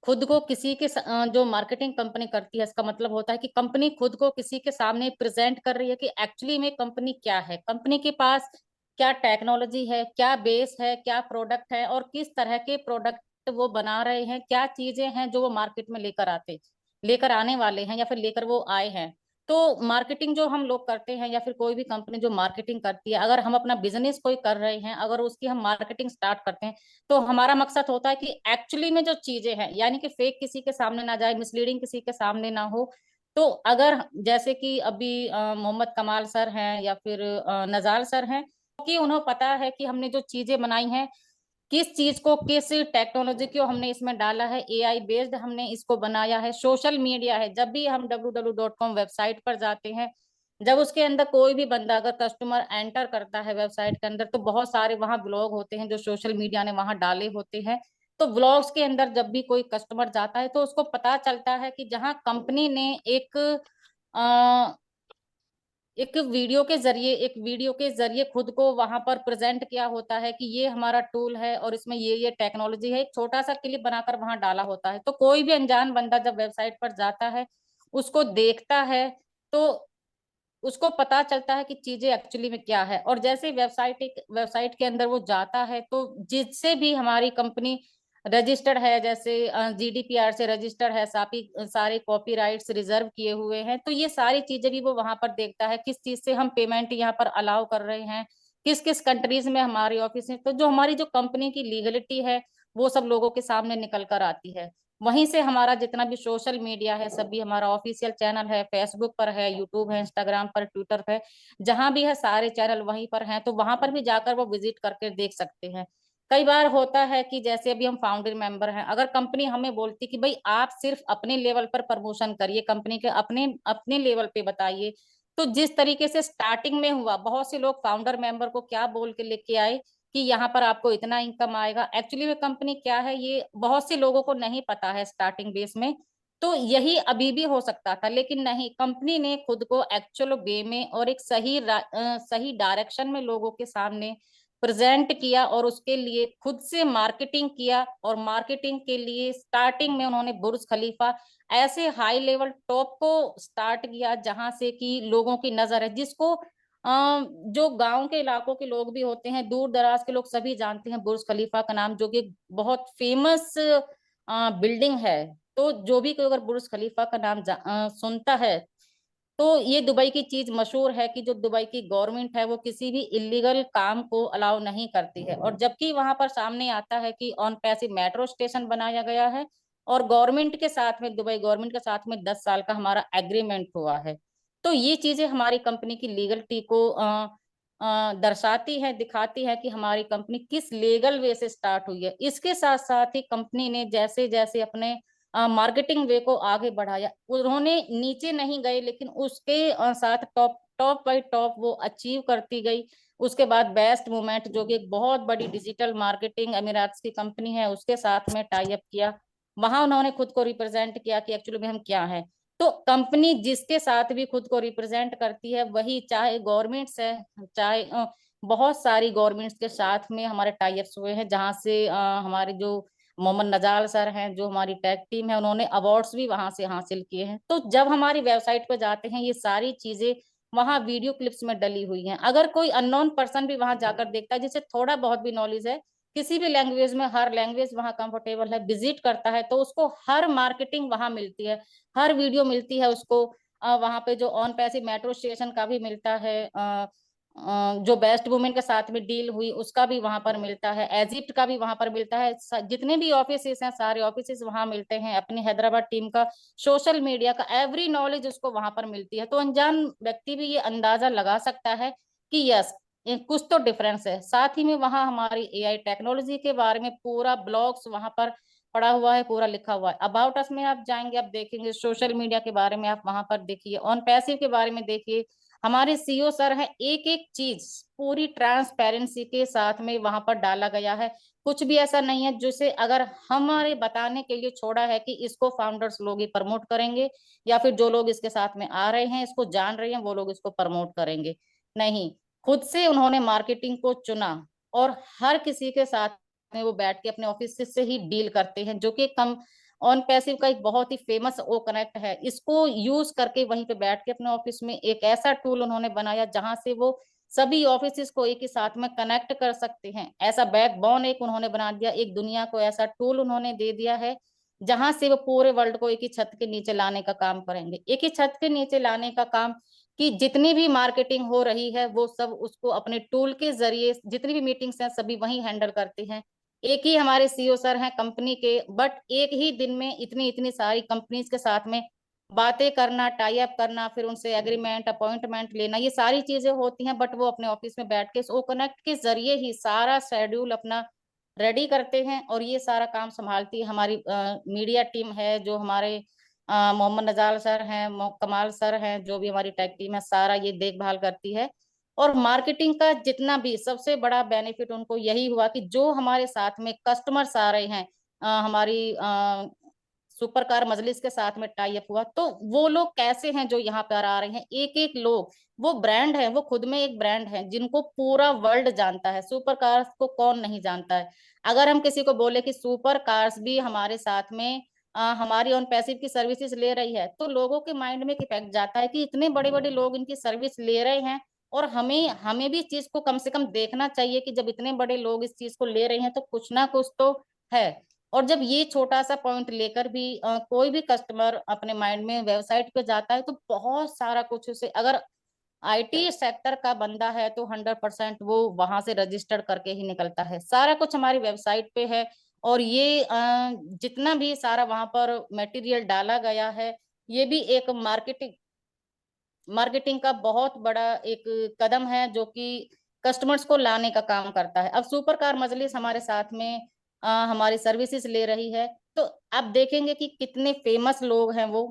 खुद को किसी के जो मार्केटिंग कंपनी करती है, इसका मतलब होता है कि कंपनी खुद को किसी के सामने प्रेजेंट कर रही है कि एक्चुअली में कंपनी क्या है, कंपनी के पास क्या टेक्नोलॉजी है, क्या बेस है, क्या प्रोडक्ट है, और किस तरह के प्रोडक्ट वो बना रहे हैं, क्या चीजें हैं जो वो मार्केट में लेकर आने वाले हैं या फिर लेकर वो आए हैं। तो मार्केटिंग जो हम लोग करते हैं या फिर कोई भी कंपनी जो मार्केटिंग करती है, अगर हम अपना बिजनेस कोई कर रहे हैं, अगर उसकी हम मार्केटिंग स्टार्ट करते हैं, तो हमारा मकसद होता है कि एक्चुअली में जो चीजें हैं, यानी कि फेक किसी के सामने ना जाए, मिसलीडिंग किसी के सामने ना हो। तो अगर जैसे कि अभी मोहम्मद कमाल सर हैं या फिर नजाल सर हैं, कि उन्हें पता है कि हमने जो चीजें बनाई हैं, किस चीज को, किस टेक्नोलॉजी को हमने इसमें डाला है, एआई बेस्ड हमने इसको बनाया है, सोशल मीडिया है। जब भी हम www.com वेबसाइट पर जाते हैं, जब उसके अंदर कोई भी बंदा अगर कस्टमर एंटर करता है वेबसाइट के अंदर, तो बहुत सारे वहां ब्लॉग होते हैं जो सोशल मीडिया ने वहां डाले होते हैं। तो ब्लॉग्स के अंदर जब भी कोई कस्टमर जाता है तो उसको पता चलता है कि जहां कंपनी ने एक वीडियो के जरिए खुद को वहां पर प्रेजेंट किया होता है कि ये हमारा टूल है और इसमें ये टेक्नोलॉजी है, एक छोटा सा क्लिप बनाकर वहां डाला होता है। तो कोई भी अनजान बंदा जब वेबसाइट पर जाता है, उसको देखता है, तो उसको पता चलता है कि चीजें एक्चुअली में क्या है। और जैसे वेबसाइट के अंदर वो जाता है, तो जिससे भी हमारी कंपनी रजिस्टर्ड है, जैसे GDPR से रजिस्टर्ड है, सारे कॉपीराइट्स रिजर्व किए हुए हैं, तो ये सारी चीजें भी वो वहां पर देखता है। किस चीज से हम पेमेंट यहाँ पर अलाउ कर रहे हैं, किस किस कंट्रीज में हमारी ऑफिस है, तो जो हमारी जो कंपनी की लीगलिटी है वो सब लोगों के सामने निकल कर आती है। वहीं से हमारा जितना भी सोशल मीडिया है, सभी हमारा ऑफिशियल चैनल है, फेसबुक पर है, यूट्यूब है, इंस्टाग्राम पर, ट्विटर है, जहां भी है सारे चैनल वहीं पर हैं। तो वहां पर भी जाकर वो विजिट करके देख सकते हैं। कई बार होता है कि जैसे अभी हम फाउंडर मेंबर हैं, अगर कंपनी हमें बोलती कि भाई आप सिर्फ अपने लेवल पर प्रमोशन करिए, कंपनी के अपने अपने लेवल पे बताइए, तो जिस तरीके से स्टार्टिंग में हुआ, बहुत से लोग फाउंडर मेंबर को क्या बोल के लेके आए कि यहाँ पर आपको इतना इनकम आएगा। एक्चुअली में कंपनी क्या है ये बहुत से लोगों को नहीं पता है स्टार्टिंग बेस में। तो यही अभी भी हो सकता था, लेकिन नहीं, कंपनी ने खुद को एक्चुअल वे में और एक सही डायरेक्शन में लोगों के सामने प्रेजेंट किया, और उसके लिए खुद से मार्केटिंग किया। और मार्केटिंग के लिए स्टार्टिंग में उन्होंने बुर्ज खलीफा ऐसे हाई लेवल टॉप को स्टार्ट किया, जहां से कि लोगों की नजर है, जिसको जो गांव के इलाकों के लोग भी होते हैं, दूर दराज के लोग सभी जानते हैं बुर्ज खलीफा का नाम, जो कि बहुत फेमस बिल्डिंग है। तो जो भी कोई अगर बुर्ज खलीफा का नाम सुनता है, तो ये दुबई की चीज मशहूर है कि जो दुबई की गवर्नमेंट है वो किसी भी इलीगल काम को अलाउ नहीं करती है। और जबकि वहां पर सामने आता है कि ऑन पैसिव मेट्रो स्टेशन बनाया गया है, और गवर्नमेंट के साथ में, दुबई गवर्नमेंट के साथ में 10 साल का हमारा एग्रीमेंट हुआ है। तो ये चीजें हमारी कंपनी की लीगलिटी को दर्शाती है, दिखाती है कि हमारी कंपनी किस लीगल वे से स्टार्ट हुई है। इसके साथ साथ ही कंपनी ने जैसे जैसे अपने मार्केटिंग वे को आगे बढ़ाया, उन्होंने नीचे नहीं गए, लेकिन उसके साथ टॉप टॉप बाई टॉप वो अचीव करती गई। उसके बाद बेस्ट मोमेंट, जो कि एक बहुत बड़ी डिजिटल मार्केटिंग एमिरेट्स की कंपनी है, उसके साथ में टाई अप किया। वहां उन्होंने खुद को रिप्रेजेंट किया कि एक्चुअली में हम क्या है। तो कंपनी जिसके साथ भी खुद को रिप्रेजेंट करती है, वही चाहे गवर्नमेंट्स है, चाहे बहुत सारी गवर्नमेंट्स के साथ में हमारे टाई अप्स हुए हैं, जहां से हमारे जो मोहम्मद नजाल सर हैं, जो हमारी टेक टीम है, उन्होंने अवार्ड्स भी वहां से हासिल किए हैं। तो जब हमारी वेबसाइट पर जाते हैं, ये सारी चीजें वहां वीडियो क्लिप्स में डली हुई हैं। अगर कोई अननोन पर्सन भी वहां जाकर देखता है, जिसे थोड़ा बहुत भी नॉलेज है किसी भी लैंग्वेज में, हर लैंग्वेज वहां कंफर्टेबल है, विजिट करता है, तो उसको हर मार्केटिंग वहां मिलती है, हर वीडियो मिलती है उसको। वहां पे जो ऑन पैसे मेट्रो स्टेशन का भी मिलता है, जो बेस्ट वुमेन के साथ में डील हुई उसका भी वहां पर मिलता है, एजिप्ट का भी वहां पर मिलता है, जितने भी ऑफिस हैं सारे ऑफिस वहां मिलते हैं। अपनी हैदराबाद टीम का सोशल मीडिया का एवरी नॉलेज उसको वहां पर मिलती है। तो अनजान व्यक्ति भी ये अंदाजा लगा सकता है कि यस, कुछ तो डिफरेंस है। साथ ही में वहां हमारी AI टेक्नोलॉजी के बारे में पूरा ब्लॉग्स वहां पर पड़ा हुआ है, पूरा लिखा हुआ है। अबाउट अस में आप जाएंगे, आप देखेंगे सोशल मीडिया के बारे में, आप वहां पर देखिए, ऑन पैसिव के बारे में देखिए। हमारे CEO सर हैं, एक एक चीज पूरी ट्रांसपेरेंसी के साथ में वहां पर डाला गया है। कुछ भी ऐसा नहीं है जिसे अगर हमारे बताने के लिए छोड़ा है कि इसको फाउंडर्स लोग ही प्रमोट करेंगे, या फिर जो लोग इसके साथ में आ रहे हैं, इसको जान रहे हैं, वो लोग इसको प्रमोट करेंगे। नहीं, खुद से उन्होंने मार्केटिंग को चुना, और हर किसी के साथ में वो बैठ के अपने ऑफिस से ही डील करते हैं, जो कि कम ऑन पैसिव का एक बहुत ही फेमस ओ कनेक्ट है। इसको यूज करके वहीं पे बैठ के अपने ऑफिस में एक ऐसा टूल उन्होंने बनाया जहां से वो सभी ऑफिस को एक ही साथ में कनेक्ट कर सकते हैं। ऐसा बैकबोन एक उन्होंने बना दिया, एक दुनिया को ऐसा टूल उन्होंने दे दिया है, जहां से वो पूरे वर्ल्ड को एक ही छत के नीचे लाने का काम करेंगे। एक ही छत के नीचे लाने का काम, कि जितनी भी मार्केटिंग हो रही है वो सब उसको अपने टूल के जरिए, जितनी भी मीटिंग्स हैं सभी वही हैंडल करते हैं। एक ही हमारे CEO सर हैं कंपनी के, बट एक ही दिन में इतनी इतनी सारी कंपनीज के साथ में बातें करना, टाई अप करना, फिर उनसे एग्रीमेंट, अपॉइंटमेंट लेना, ये सारी चीजें होती हैं। बट वो अपने ऑफिस में बैठ के ओ कनेक्ट के जरिए ही सारा शेड्यूल अपना रेडी करते हैं, और ये सारा काम संभालती है हमारी मीडिया टीम है, जो हमारे मोहम्मद नजाल सर हैं, कमाल सर हैं, जो भी हमारी टेक टीम है, सारा ये देखभाल करती है। और मार्केटिंग का जितना भी सबसे बड़ा बेनिफिट उनको यही हुआ कि जो हमारे साथ में कस्टमर्स आ रहे हैं, हमारी सुपर कार मजलिस के साथ में टाई अप हुआ, तो वो लोग कैसे हैं जो यहाँ पर आ रहे हैं, एक एक लोग वो ब्रांड है, वो खुद में एक ब्रांड है जिनको पूरा वर्ल्ड जानता है। सुपर कार्स को कौन नहीं जानता है। अगर हम किसी को बोले कि सुपर कार्स भी हमारे साथ में हमारी ऑन पैसिव की सर्विसेज ले रही है, तो लोगों के माइंड में एक इफेक्ट जाता है कि इतने बड़े बड़े लोग इनकी सर्विस ले रहे हैं, और हमें हमें भी इस चीज को कम से कम देखना चाहिए कि जब इतने बड़े लोग इस चीज को ले रहे हैं तो कुछ ना कुछ तो है। और जब ये छोटा सा पॉइंट लेकर भी कोई भी कस्टमर अपने माइंड में वेबसाइट पे जाता है, तो बहुत सारा कुछ उसे, अगर आईटी सेक्टर का बंदा है तो 100% वो वहां से रजिस्टर करके ही निकलता है। सारा कुछ हमारी वेबसाइट पे है, और ये जितना भी सारा वहां पर मटेरियल डाला गया है, ये भी एक मार्केटिंग का बहुत बड़ा एक कदम है जो कि कस्टमर्स को लाने का काम करता है। अब सुपर कार मजलिस हमारे साथ में हमारी सर्विसेज ले रही है, तो आप देखेंगे कि कितने फेमस लोग हैं वो,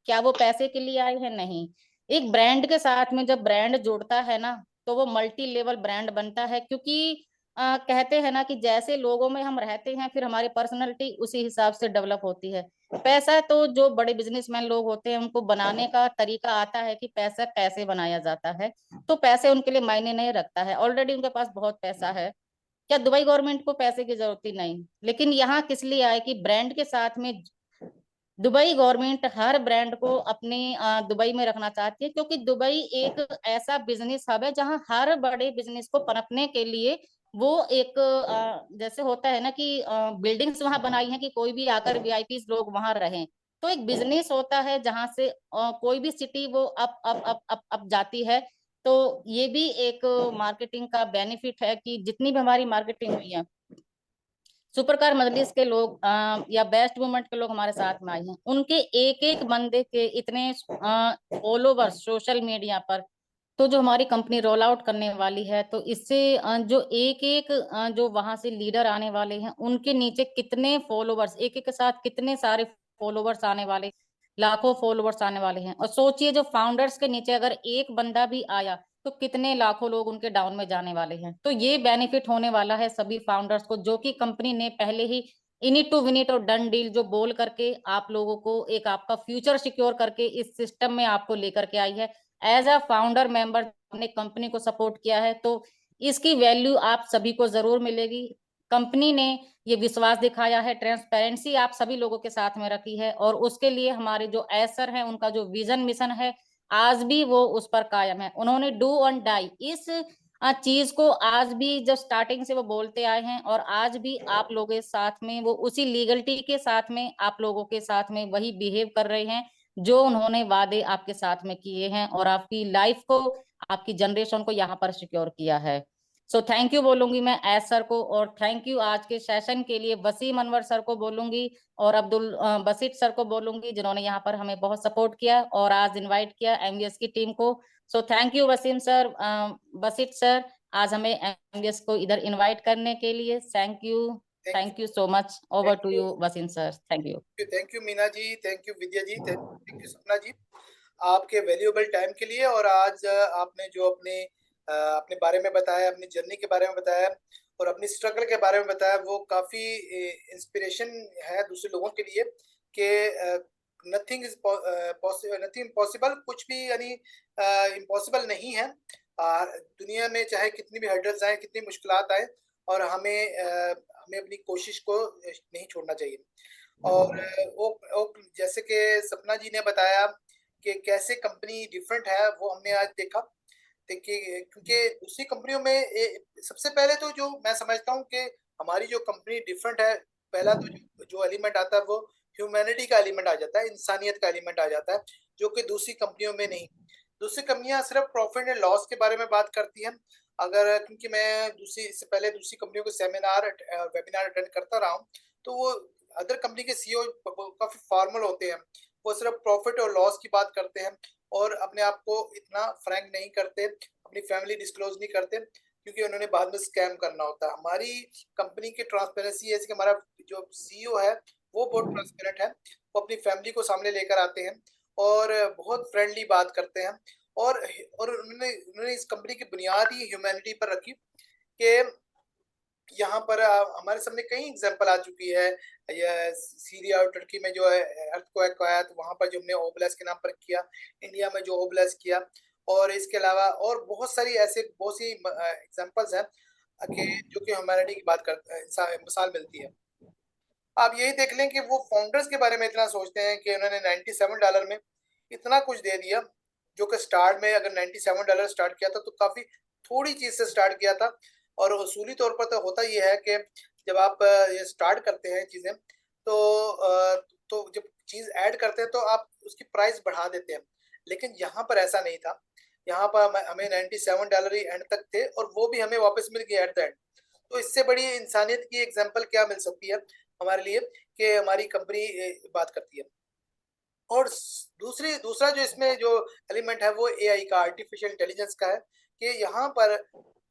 क्या वो पैसे के लिए आए हैं? नहीं। एक ब्रांड के साथ में जब ब्रांड जुड़ता है ना, तो वो मल्टी लेवल ब्रांड बनता है, क्योंकि कहते हैं ना कि जैसे लोगों में हम रहते हैं, फिर हमारी पर्सनैलिटी उसी हिसाब से डेवलप होती है। पैसा तो जो बड़े बिजनेसमैन लोग होते हैं उनको बनाने का तरीका आता है कि पैसा कैसे बनाया जाता है, तो पैसे उनके लिए मायने नहीं रखता है, ऑलरेडी उनके पास बहुत पैसा है। क्या दुबई गवर्नमेंट को पैसे की जरूरत ही नहीं, लेकिन यहाँ किस लिए आए कि ब्रांड के साथ में दुबई गवर्नमेंट हर ब्रांड को अपने दुबई में रखना चाहती है, क्योंकि दुबई एक ऐसा बिजनेस हब है जहां हर बड़े बिजनेस को पनपने के लिए वो एक जैसे होता है ना कि बिल्डिंग्स वहां बनाई है कि कोई भी आकर वीआईपी लोग वहां रहें। तो एक बिजनेस होता है जहां से कोई भी सिटी वो अप जाती है। तो ये भी एक मार्केटिंग का बेनिफिट है कि जितनी भी हमारी मार्केटिंग हुई है, सुपर कार मजलिस के लोग या बेस्ट मूवमेंट के लोग हमारे साथ में आए हैं, उनके एक एक बंदे के इतने फॉलोवर्स सोशल मीडिया पर। तो जो हमारी कंपनी रोल आउट करने वाली है, तो इससे जो एक एक जो वहां से लीडर आने वाले हैं, उनके नीचे कितने फॉलोवर्स, एक एक के साथ कितने सारे फॉलोवर्स आने वाले, लाखों फॉलोवर्स आने वाले हैं। और सोचिए जो फाउंडर्स के नीचे अगर एक बंदा भी आया, तो कितने लाखों लोग उनके डाउन में जाने वाले हैं। तो ये बेनिफिट होने वाला है सभी फाउंडर्स को, जो कि कंपनी ने पहले ही in it to win it और डन डील जो बोल करके आप लोगों को एक आपका फ्यूचर सिक्योर करके इस सिस्टम में आपको लेकर के आई है। एज अ फाउंडर मेंबर अपने कंपनी को सपोर्ट किया है, तो इसकी वैल्यू आप सभी को जरूर मिलेगी। कंपनी ने ये विश्वास दिखाया है, ट्रांसपेरेंसी आप सभी लोगों के साथ में रखी है, और उसके लिए हमारे जो एसर हैं उनका जो विजन मिशन है आज भी वो उस पर कायम है। उन्होंने डू और डाई इस चीज को आज भी जब स्टार्टिंग से वो बोलते आए हैं, और आज भी आप लोगों के साथ में वो उसी लीगलिटी के साथ में आप लोगों के साथ में वही बिहेव कर रहे हैं जो उन्होंने वादे आपके साथ में किए हैं, और आपकी लाइफ को, आपकी जनरेशन को यहाँ पर सिक्योर किया है। सो थैंक यू बोलूंगी मैं एस सर को, और थैंक यू आज के सेशन के लिए वसीम अनवर सर को बोलूंगी, और अब्दुल बसीत सर को बोलूंगी, जिन्होंने यहाँ पर हमें बहुत सपोर्ट किया और आज इनवाइट किया एमवीएस की टीम को। So thank you Wasim sir, Basit sir, आज हमें एमवीएस को इधर इनवाइट करने के लिए। Thank you so much. Over to you Wasim sir. Thank you. Thank you Meena ji, thank you Vidya ji, thank you Sapna ji, आपके वैल्यूएबल टाइम के लिए। और आज आपने जो अपने बारे में बताया, अपनी जर्नी के बारे में बताया और अपनी स्ट्रगल के बारे में बताया, वो काफ़ी इंस्पिरेशन है दूसरे लोगों के लिए कि नथिंग इज नथिंग इम्पॉसिबल, कुछ भी यानी इम्पॉसिबल नहीं है। दुनिया में चाहे कितनी भी हर्डल्स आए, कितनी मुश्किलात आए, और हमें अपनी कोशिश को नहीं छोड़ना चाहिए। और वो जैसे कि सपना जी ने बताया कि कैसे कंपनी डिफरेंट है, वो हमने आज देखा। देखिए, क्योंकि दूसरी कंपनियों में सबसे पहले तो जो मैं समझता हूँ कि हमारी जो कंपनी डिफरेंट है, पहला तो जो एलिमेंट आता है वो ह्यूमैनिटी का एलिमेंट आ जाता है, इंसानियत का एलिमेंट आ जाता है, जो कि दूसरी कंपनियों में नहीं। दूसरी कंपनियां सिर्फ प्रॉफिट एंड लॉस के बारे में बात करती हैं। अगर क्योंकि मैं इससे पहले दूसरी कंपनियों के सेमिनार वेबिनार अटेंड करता रहा हूँ, तो वो अदर कंपनी के सीईओ काफी फॉर्मल होते हैं, वो सिर्फ प्रॉफिट और लॉस की बात करते हैं और अपने आप को इतना फ्रैंक नहीं करते, अपनी फैमिली डिस्क्लोज नहीं करते, क्योंकि उन्होंने बाद में स्कैम करना होता है। हमारी कंपनी की ट्रांसपेरेंसी है कि हमारा जो सीईओ है वो बहुत ट्रांसपेरेंट है, वो अपनी फैमिली को सामने लेकर आते हैं और बहुत फ्रेंडली बात करते हैं। और उन्होंने इस कंपनी की बुनियाद ही ह्यूमैनिटी पर रखी कि यहाँ पर हमारे सामने कई एग्जांपल आ चुकी है। ये सीरिया और तुर्की में जो है अर्थक्वेक आया तो वहां पर जो हमने ओबेलिस्क के नाम पर किया, इंडिया में जो ओबेलिस्क किया, और इसके अलावा और बहुत सारी ऐसे बहुत सी एग्जांपल्स हैं कि जो कि ह्यूमैनिटी की बात कर मिसाल मिलती है। आप यही देख लें कि वो फाउंडर्स के बारे में इतना सोचते हैं कि उन्होंने $97 में इतना कुछ दे दिया, जो कि स्टार्ट में अगर $97 स्टार्ट किया था तो काफी थोड़ी चीज से स्टार्ट किया था। और उसूली तौर पर तो होता ये है कि जब आप ये स्टार्ट करते हैं चीजें तो जब चीज ऐड करते हैं तो आप उसकी प्राइस बढ़ा देते हैं, लेकिन यहाँ पर ऐसा नहीं था। यहाँ पर हमें $97 ही एंड तक थे और वो भी हमें वापस मिल गया एट द एंड। तो इससे बड़ी इंसानियत की एग्जाम्पल क्या मिल सकती है हमारे लिए कि हमारी कंपनी बात करती है। और दूसरा जो इसमें जो एलिमेंट है वो एआई का, आर्टिफिशियल इंटेलिजेंस का है कि यहाँ पर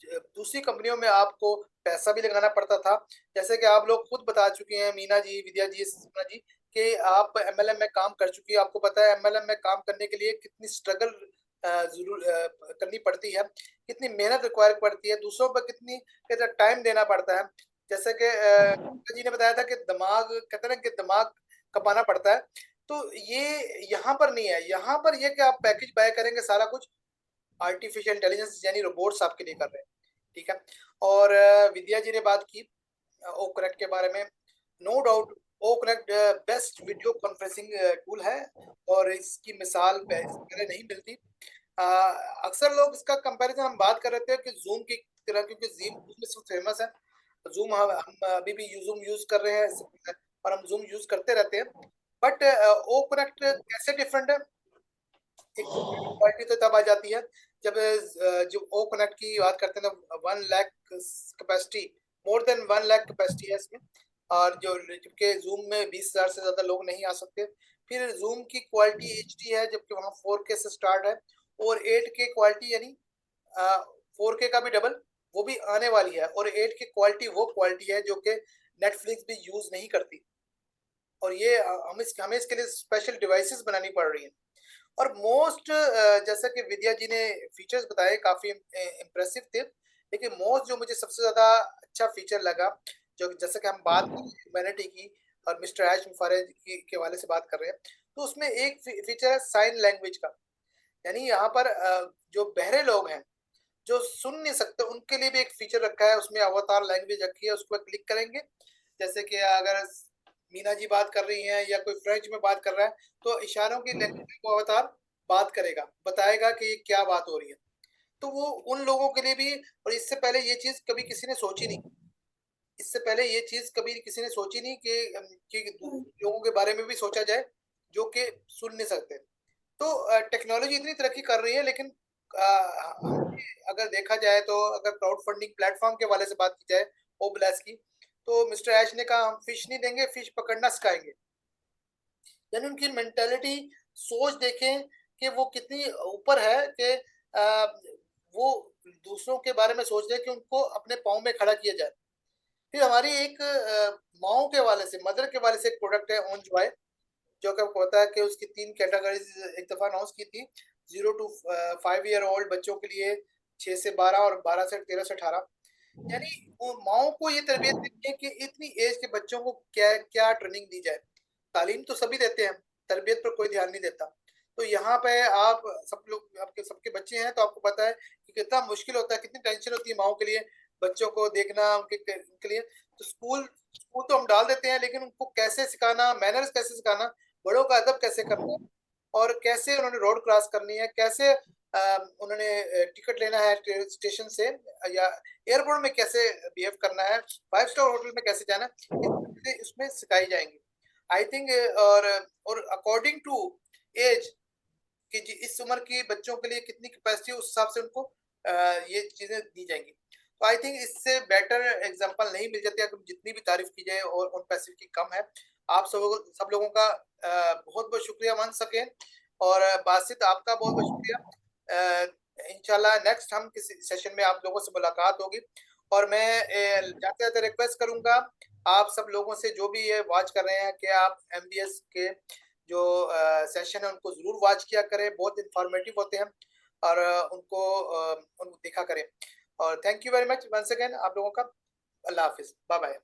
दूसरी कंपनियों में आपको पैसा भी लगाना पड़ता था। जैसे कि आप लोग खुद बता चुके हैं, मीना जी, विद्या जी, सपना जी, कि आप एमएलएम में काम कर चुकी है, आपको पता है एमएलएम में काम करने के लिए कितनी स्ट्रगल जरूर करनी पड़ती है, कितनी मेहनत रिक्वायर पड़ती है, दूसरों पर कितना टाइम देना पड़ता है। जैसे कि जी ने बताया था कि दिमाग कहते हैं कि दिमाग कमाना पड़ता है, तो ये यहाँ पर नहीं है। यहाँ पर ये कि आप पैकेज बाय करेंगे, सारा कुछ आर्टिफिशियल इंटेलिजेंस यानी रोबोट्स आपके लिए कर रहे हैं, ठीक है। और विद्या जी ने बात की ओ कनेक्ट के बारे में। No doubt O connect best video conferencing tool है और इसकी मिसाल पहले नहीं मिलती। अक्सर लोग इसका कंपैरिजन हम बात कर रहे थे कि जूम की तरह, क्योंकि जूम फेमस है। जूम हम अभी भी जूम यूज कर रहे हैं और हम जूम यूज करते रहते हैं। बट ओ कनेक्ट कैसे डिफरेंट है? एक क्वालिटी तो तब आ जाती है जब जो ओ कनेक्ट की बात करते हैं तो 1 lakh capacity, more than 1 lakh capacity है इसमें। और जो जबकि जूम में 20,000 से ज्यादा लोग नहीं आ सकते। फिर जूम की क्वालिटी HD है, जबकि वहाँ 4K से स्टार्ट है, और 8K क्वालिटी यानी 4K का भी डबल वो भी आने वाली है। और 8K क्वालिटी वो क्वालिटी है जो कि नेटफ्लिक्स भी यूज नहीं करती, और ये हमें इसके लिए स्पेशल डिवाइसेस बनानी पड़ रही हैं। और मोस्ट जैसा कि विद्या जी ने फीचर्स बताए काफी इम्प्रेसिव थे, लेकिन मोस्ट जो मुझे सबसे ज्यादा अच्छा फीचर लगा, जो जैसा कि हम बात ह्यूमैनिटी की और मिस्टर ऐश मुफारे के हवाले से बात कर रहे हैं, तो उसमें एक फीचर है साइन लैंग्वेज का। यानी यहाँ पर जो बहरे लोग हैं जो सुन नहीं सकते उनके लिए भी एक फीचर रखा है, उसमें अवतार लैंग्वेज रखी है, उस पर क्लिक करेंगे। जैसे कि अगर मीना जी बात कर रही हैं या कोई फ्रेंच में बात कर रहा है तो इशारों की लैंग्वेज में वो अवतार बात करेगा, बताएगा कि ये क्या बात हो रही है। तो वो उन लोगों के लिए भी, और इससे पहले ये चीज कभी किसी ने सोची नहीं, इससे पहले ये चीज कभी किसी ने सोची नहीं कि लोगों के बारे में भी सोचा जाए जो कि सुन नहीं सकते। तो टेक्नोलॉजी इतनी तरक्की कर रही है, लेकिन अगर देखा जाए तो अगर क्राउड फंडिंग प्लेटफॉर्म के वाले से बात की जाए ओबेलिस्क की, तो मिस्टर ऐश ने कहा हम फिश नहीं देंगे, फिश पकड़ना सिखाएंगे। यानी उनकी मेंटेलिटी, सोच देखें कि वो कितनी ऊपर है कि वो दूसरों के बारे में सोच रहे कि उनको अपने पाँव में खड़ा किया जाए। फिर हमारी एक माओ के वाले से, मदर के वाले से एक प्रोडक्ट है ऑन जॉय, जो कि आपको पता है कि उसकी 3 कैटेगरीज एक दफा अनाउंस की थी। 0 to 5 ईयर ओल्ड बच्चों के लिए 6 से 12 और 12 से 13 से 18। यानी वो माओ को ये तरबियत देनी है कि इतनी एज के बच्चों को क्या क्या ट्रेनिंग दी जाए। तालीम तो सभी देते हैं, तरबियत पर कोई ध्यान नहीं देता। तो यहाँ पे आप सब लोग, आपके सबके बच्चे हैं तो आपको पता है कि कितना मुश्किल होता है, कितनी टेंशन होती है माओ के लिए बच्चों को देखना, उनके लिए। तो स्कूल स्कूल तो हम डाल देते हैं, लेकिन उनको कैसे सिखाना, मैनर्स कैसे सिखाना, बड़ों का अदब कैसे करना है, और कैसे उन्होंने रोड क्रॉस करनी है, कैसे उन्होंने टिकट लेना है स्टेशन से, या एयरपोर्ट में कैसे बिहेव करना है, 5 स्टार होटल में कैसे जाना है, इसमें सिखाई जाएंगी आई थिंक। और अकॉर्डिंग टू एज कि इस उम्र के बच्चों के लिए कितनी कैपेसिटी, उस हिसाब से उनको ये चीजें दी जाएंगी। तो आई थिंक इससे बेटर एग्जांपल नहीं मिल जाती, अगर जितनी भी तारीफ की जाए और उन पैसे की कम है। आप सब लोगों का बहुत बहुत शुक्रिया मान सके, और बासित आपका बहुत बहुत शुक्रिया। इंशाल्लाह नेक्स्ट हम किसी सेशन में आप लोगों से मुलाकात होगी। और मैं जाते जाते रिक्वेस्ट करूंगा आप सब लोगों से जो भी ये वॉच कर रहे हैं कि आप MBS के जो सेशन है उनको जरूर वॉच किया करें, बहुत इंफॉर्मेटिव होते हैं और उनको देखा करें। और thank you very much once again आप लोगों का। अल्लाह हाफिज, बाय बाय।